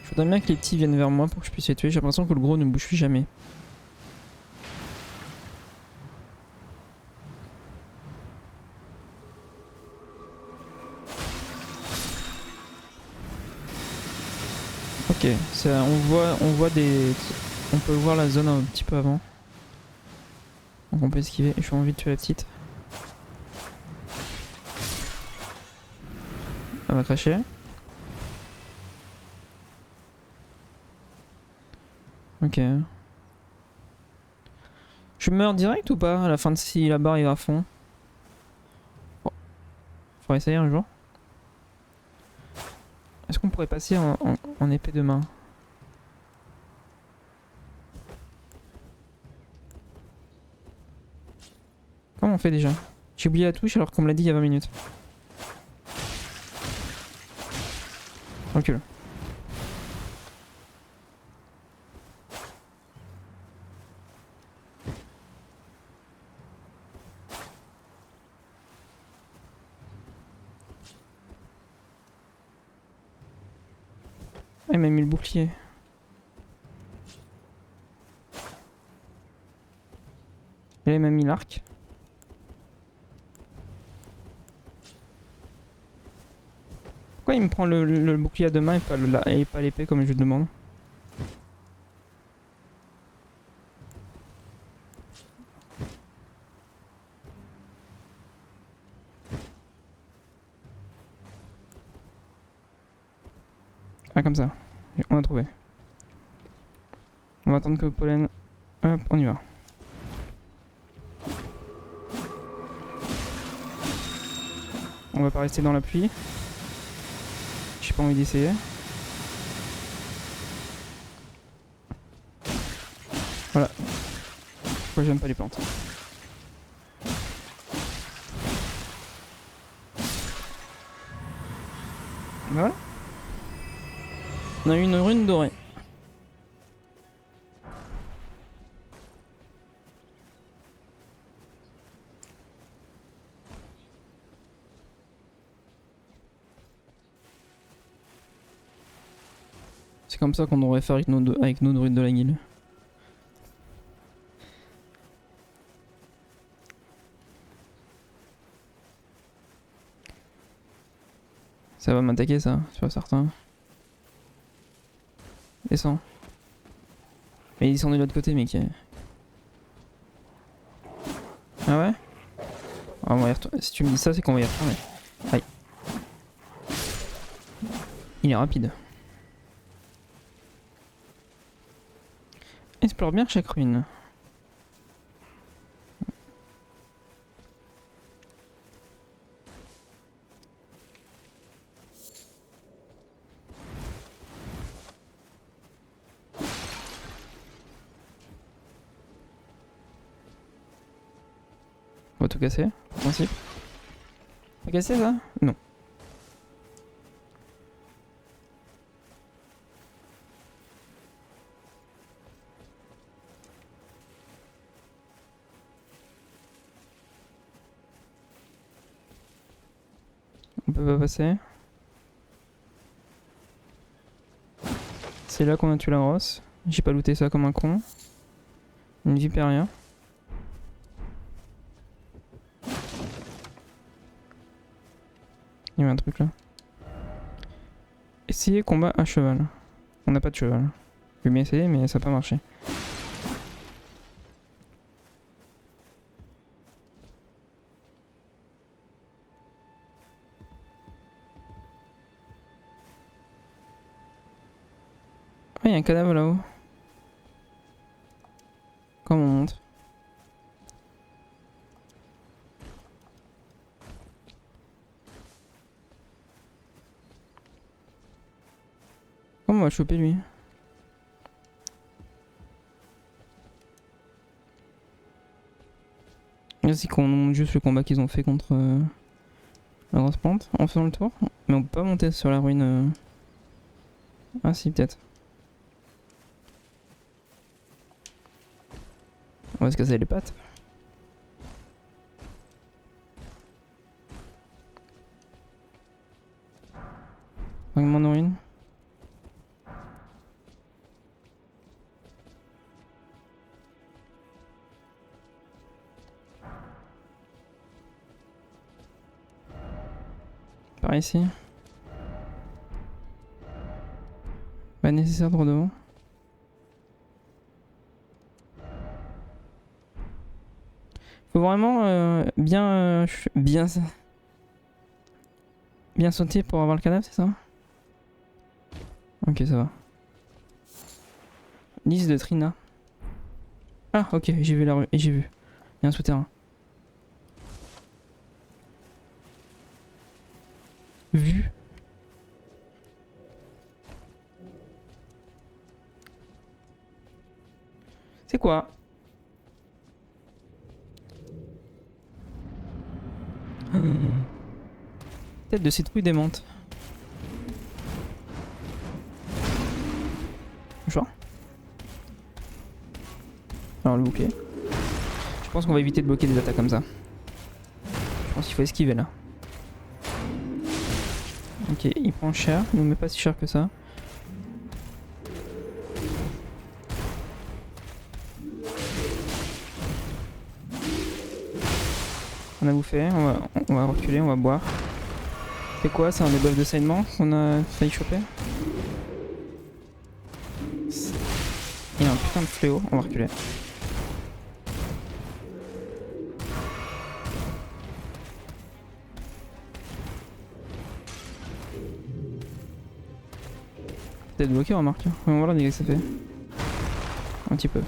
Je voudrais bien que les petits viennent vers moi pour que je puisse les tuer, j'ai l'impression que le gros ne bouge plus jamais. Ok, ça, on voit des... On peut voir la zone un petit peu avant. Donc on peut esquiver, j'ai envie de tuer la petite. Elle va cracher. Ok. Je meurs direct ou pas à la fin de si la barre est à fond? Bon. Faudra essayer un jour. Est-ce qu'on pourrait passer en épée de main? Comment on fait déjà? J'ai oublié la touche alors qu'on me l'a dit il y a 20 minutes. Recule. Ah, il m'a mis le bouclier. Et là, il m'a mis l'arc. Pourquoi il me prend le bouclier à deux mains et pas l'épée comme je lui demande? Ah comme ça. On a trouvé. On va attendre que le pollen... Hop, on y va. On va pas rester dans la pluie. J'ai pas envie d'essayer. Voilà. Pourquoi j'aime pas les plantes. Voilà. On a eu une rune dorée. C'est comme ça qu'on devrait faire avec nos druides de la guilde. Ça va m'attaquer ça, tu vois certain. Descends. Mais il descend de l'autre côté mec. Ah ouais? Ah, on va y retourner. Si tu me dis ça c'est qu'on va y retourner. Aïe. Il est rapide. Explore bien chaque ruine. On va tout casser, en principe. On va casser ça? Non. On peut pas passer. C'est là qu'on a tué la rosse. J'ai pas looté ça comme un con. Une vipéria. Il y a un truc là. Essayer combat à cheval. On n'a pas de cheval. J'ai bien essayé mais ça n'a pas marché. Ah, il y a un cadavre là-haut. Comment on monte? Comment on va le choper lui? C'est qu'on monte juste le combat qu'ils ont fait contre la grosse plante en faisant le tour. Mais on peut pas monter sur la ruine. Ah si peut-être. On va se casser les pattes. Fragment de ruine. Par ici. Pas nécessaire de redevant. Faut vraiment bien sauter pour avoir le cadavre, c'est ça? Ok, ça va. Liste de Trina. Ah, ok, j'ai vu la rue et j'ai vu. Il y a un souterrain. Vu. C'est quoi? Tête de citrouille démente. Bonjour. Alors le bouclier. Je pense qu'on va éviter de bloquer des attaques comme ça. Je pense qu'il faut esquiver là. Ok, il prend cher, il nous met pas si cher que ça. On a bouffé, on va reculer, on va boire. C'est quoi? C'est un debuff de saignement qu'on a failli choper? Il y a un putain de fléau, on va reculer. Peut-être bloqué, remarque. On va voir les dégâts que ça fait. Un petit peu. Okay.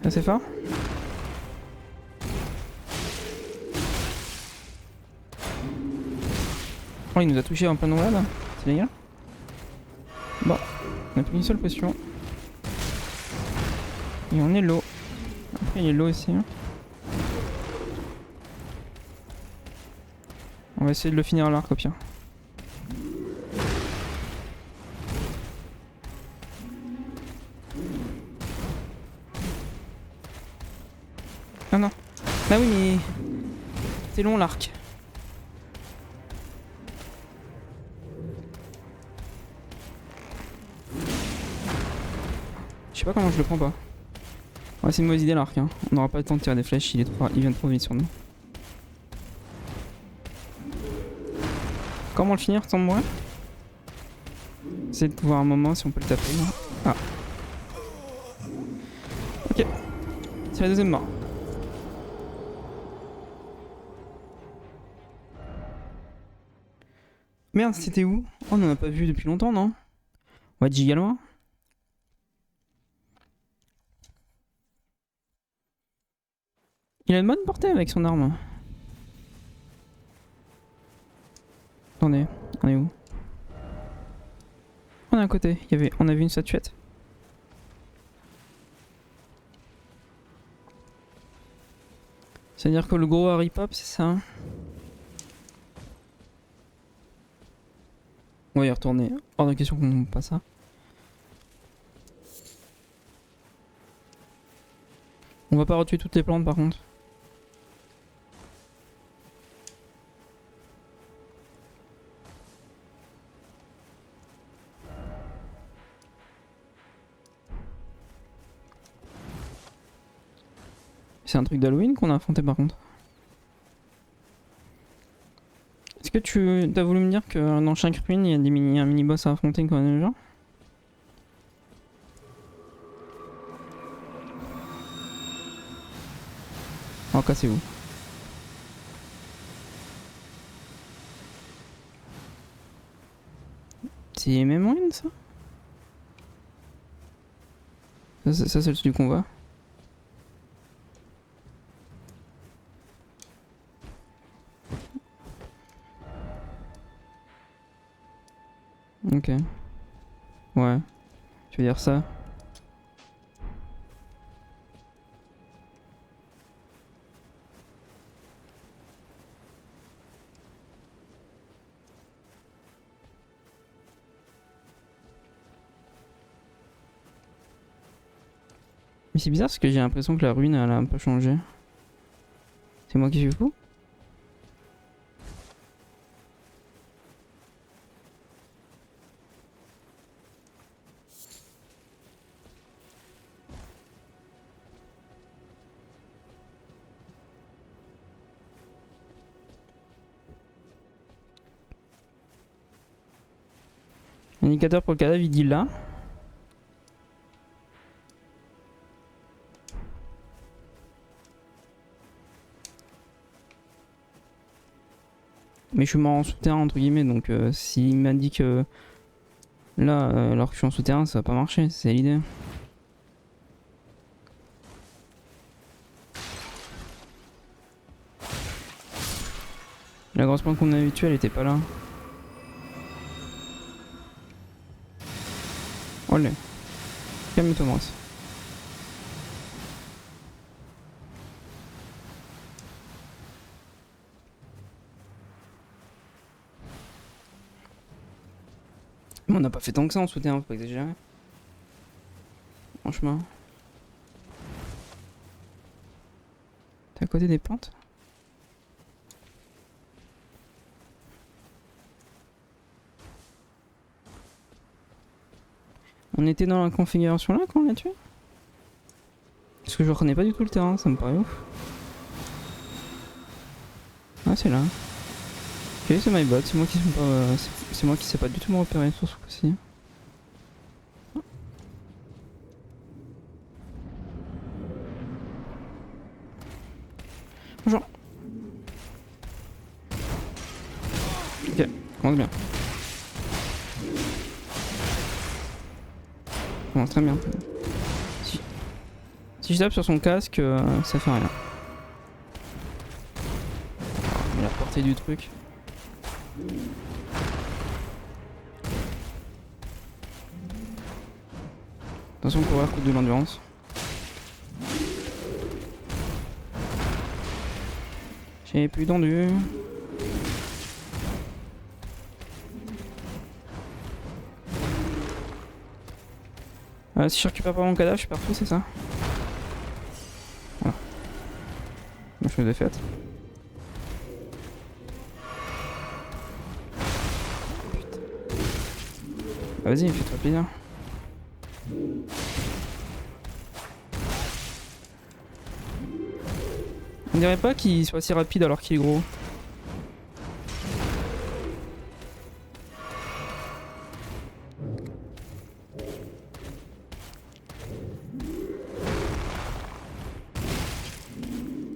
Assez fort. Oh, il nous a touché en plein noyade. C'est légal. Bon, on a plus une seule potion. Et on est low. Après, il est low aussi. Hein. On va essayer de le finir à l'arc au pire. Ah non. Bah oui mais... C'est long l'arc. Je sais pas comment je le prends pas. Ouais, c'est une mauvaise idée l'arc. Hein. On n'aura pas le temps de tirer des flèches, il vient trop vite sur nous. Comment le finir sans mourir? Essayer de pouvoir un moment si on peut le taper. Ah. Ok. C'est la deuxième mort. Merde, c'était où? Oh, on en a pas vu depuis longtemps, non? On va être giga loin. Il a une bonne portée avec son arme. Attendez, on est où? On est à côté, on a vu une statuette. C'est-à-dire que le gros Harry Pop, c'est ça? Hein? On va y retourner. Hors de question qu'on ne passe ça. On va pas retuer toutes les plantes par contre. C'est un truc d'Halloween qu'on a affronté par contre. Est-ce que tu as voulu me dire que dans chaque ruine il y a un mini-boss à affronter comme le genre? Oh, cassez-vous. C'est même ruine ça? Ça c'est le truc du convoi. Ok. Ouais. Tu veux dire ça? Mais c'est bizarre parce que j'ai l'impression que la ruine elle a un peu changé. C'est moi qui suis fou? L'indicateur pour le cadavre il dit là. Mais je suis mort en souterrain entre guillemets donc s'il m'indique là alors que je suis en souterrain ça va pas marcher, c'est l'idée. La grosse plante qu'on avait tuée elle était pas là. Olé. Calme-toi Maurice. Mais on n'a pas fait tant que ça en souterrain, faut pas exagérer. Franchement. T'es à côté des pentes? On était dans la configuration là quand on l'a tué? Parce que je reconnais pas du tout le terrain, ça me paraît ouf. Ah c'est là. Ok c'est my bot, c'est moi qui sais pas, c'est moi qui sais pas du tout me repérer sur ce coup-ci. Bonjour. Ok, commence bien. Commence très bien. Si je tape sur son casque, ça fait rien. Mais la portée du truc. Attention, courir coûte de l'endurance. J'ai plus tendu. Si je récupère pas mon cadavre, je suis partout, c'est ça? Voilà. La chose est faite. Putain. Ah, vas-y, fais-toi plaisir. On dirait pas qu'il soit si rapide alors qu'il est gros.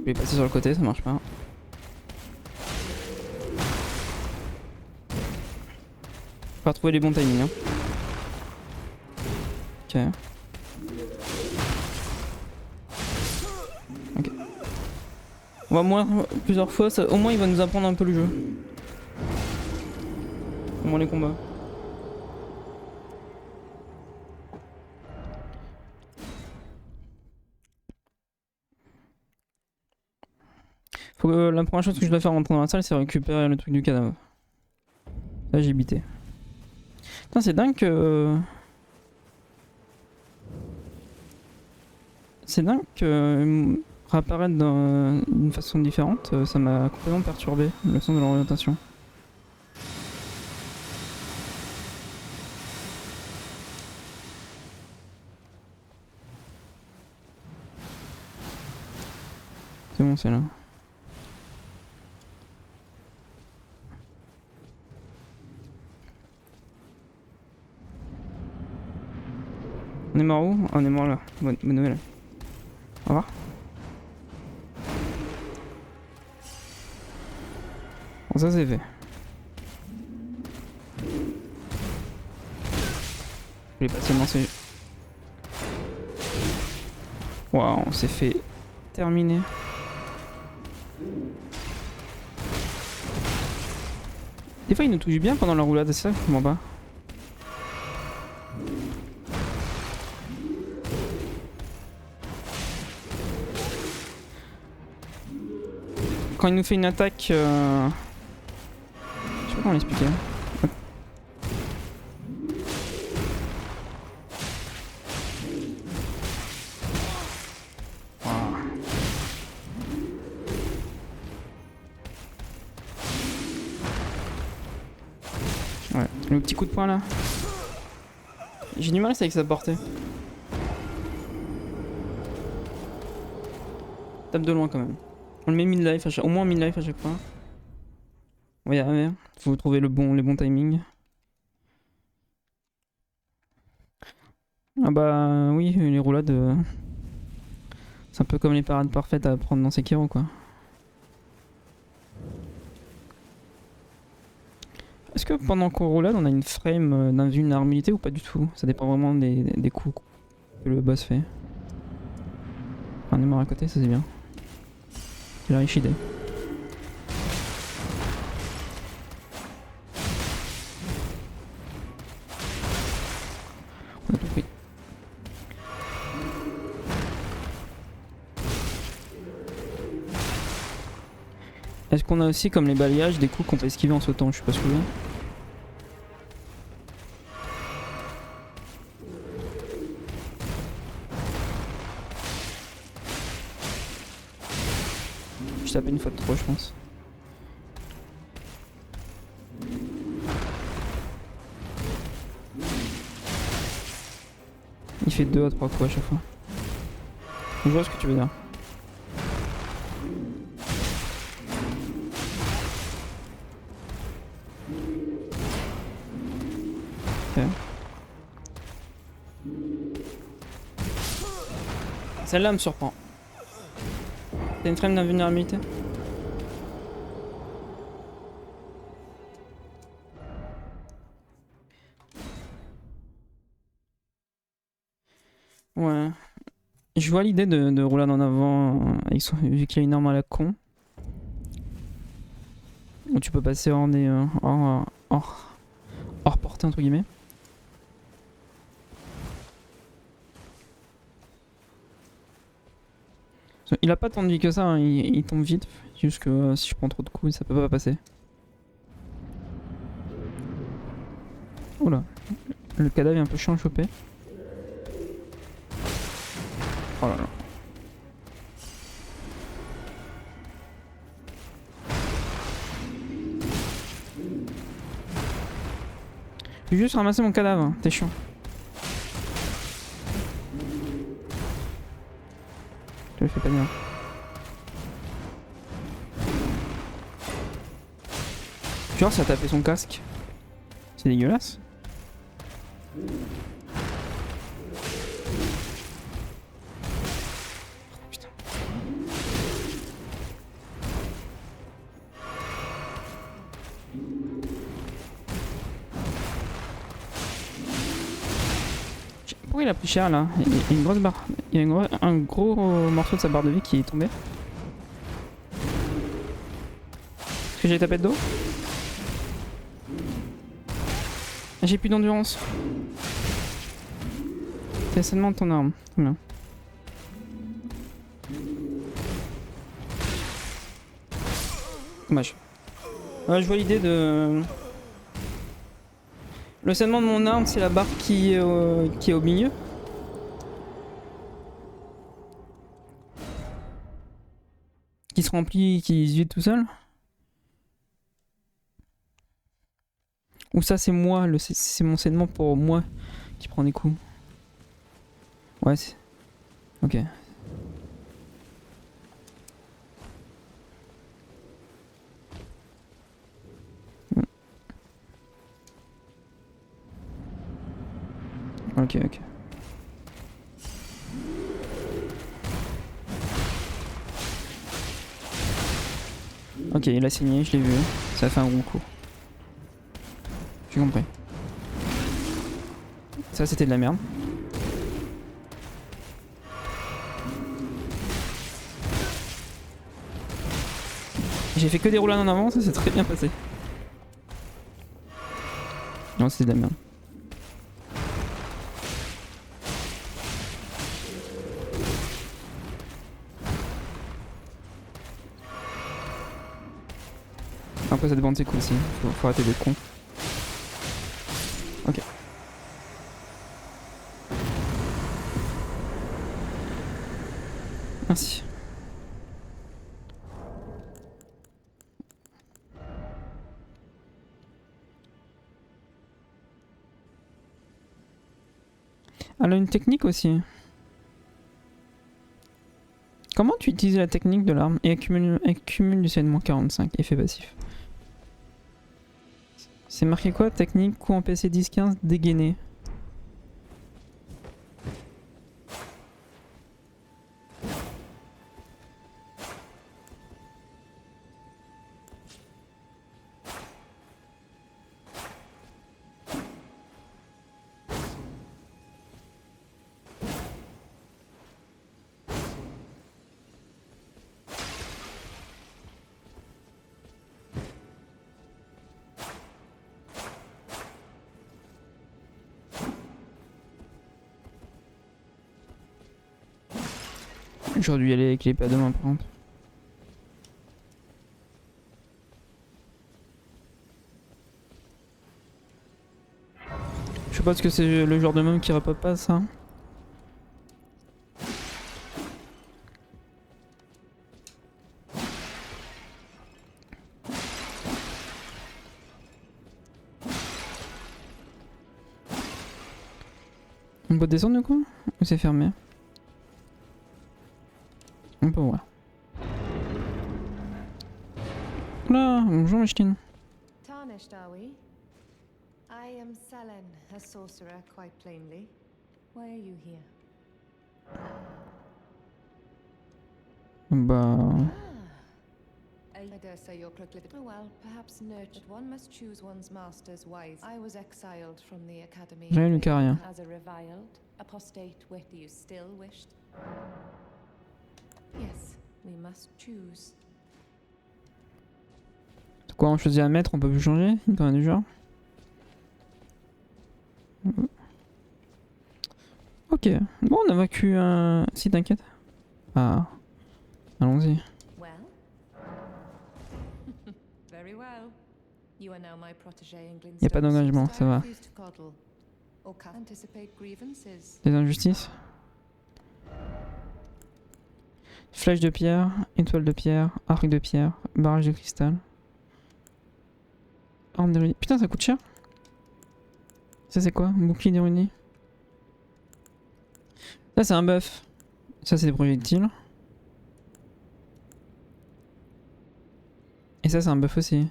Je vais passer sur le côté, ça marche pas. Faut retrouver les bons timings. Hein. Ok. Ok. On va mourir plusieurs fois, ça, au moins il va nous apprendre un peu le jeu. Au moins les combats. Faut que la première chose que je dois faire en rentrant dans la salle, c'est récupérer le truc du cadavre. Là j'ai bité. Putain, c'est dingue que... C'est dingue que réapparaître d'une façon différente, ça m'a complètement perturbé, le sens de l'orientation. C'est bon, c'est là. On est mort où? On est mort là. Bonne nouvelle. Au revoir. Bon, ça c'est fait. Je vais patiemment Waouh, on s'est fait terminer. Des fois, ils nous touchent bien pendant la roulade, c'est ça? Je comprends pas. Quand il nous fait une attaque... Je sais pas comment l'expliquer. Ouais, le petit coup de poing là. J'ai du mal avec sa portée. Tape de loin quand même. On le met mid-life, au moins mid-life à chaque fois. On va y arriver. Faut trouver les bons timings. Ah bah oui, les roulades... c'est un peu comme les parades parfaites à prendre dans Sekiro quoi. Est-ce que pendant qu'on roulade on a une frame d'invulnérabilité ou pas du tout? Ça dépend vraiment des coups que le boss fait. On est mort à côté, ça c'est bien. C'est la riche idée. On a tout pris. Est-ce qu'on a aussi comme les balayages des coups qu'on peut esquiver en sautant? Je suis pas sûr. Je tapais une fois de trop je pense. Il fait 2 à 3 coups à chaque fois. Je vois ce que tu veux dire. Ok. Celle-là me surprend. T'as une frame d'invulnérabilité? Ouais. Je vois l'idée de rouler en avant vu qu'il y a une arme à la con. Où tu peux passer hors portée entre guillemets. Il a pas tant de vie que ça, hein. Il tombe vite. Juste que si je prends trop de coups, ça peut pas passer. Oula. Le cadavre est un peu chiant à choper. Oh là là. Je vais juste ramasser mon cadavre, hein. T'es chiant. Je le fais pas bien. Genre ça a tapé son casque. C'est dégueulasse. Putain. Pourquoi il a pris cher là? Il y a une grosse barre. Il y a un gros morceau de sa barre de vie qui est tombé. Est-ce que j'ai tapé de dos? J'ai plus d'endurance. T'as seulement ton arme. Très bien. Dommage. Ouais, je vois l'idée de... Le scènement de mon arme, c'est la barre qui est au milieu. Qui se remplit, qui se vide tout seul. Ou ça c'est moi, c'est mon scènement pour moi qui prend des coups. Ouais, c'est... Ok. Ok, ok. Ok, il a saigné, je l'ai vu. Ça a fait un bon coup. J'ai compris. Ça c'était de la merde. J'ai fait que des roulades en avant, ça s'est très bien passé. Non, c'est de la merde. Après cette bande c'est cool aussi, faut arrêter d'être con. Ok. Merci. Elle a une technique aussi. Comment tu utilises la technique de l'arme et accumule du CN-45, effet passif? C'est marqué quoi? Technique, coup en PC 10-15, dégainé. J'aurais dû y aller avec l'épée à deux mains par contre. Je sais pas ce que c'est le genre de même qui repop pas ça. On peut descendre ou quoi? Ou c'est fermé? On peut voir. Là, bonjour Micheline. Tarnished, are we? I am Selen, a sorcerer, quite plainly. Why are you here? Bah... I dare say you're proclivity. Oh well, perhaps nurtured. One must choose one's masters wisely. I was exiled from the academy. Rien, Lucas, rien. As a reviled, apostate wit. Do you still wish? Yes, we must choose. C'est quoi, on choisit un maître, on peut plus changer? Il peut rien du genre. Ok, bon on a vaincu un... Si t'inquiète. Ah, allons-y. Well? Very well. You are now my protégé, England. Y a pas d'engagement, ça va. Des injustices. Flèche de pierre, étoile de pierre, arc de pierre, barrage de cristal. Arme de runie. Putain, ça coûte cher. Ça c'est quoi? Bouclier de runie. Ça c'est un buff. Ça c'est des projectiles. Et ça c'est un buff aussi.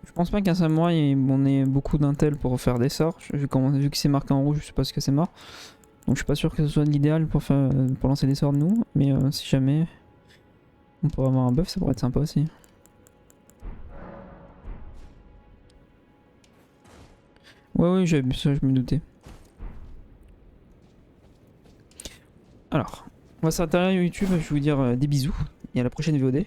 Je pense pas qu'un samouraï on ait beaucoup d'intel pour faire des sorts. Vu que c'est marqué en rouge, je sais pas ce que c'est mort. Donc je suis pas sûr que ce soit l'idéal pour lancer des sorts de nous. Mais si jamais on pourrait avoir un buff, ça pourrait être sympa aussi. Ouais, j'avais vu ça, je me doutais. Alors, on va s'arrêter là YouTube, je vais vous dire des bisous et à la prochaine VOD.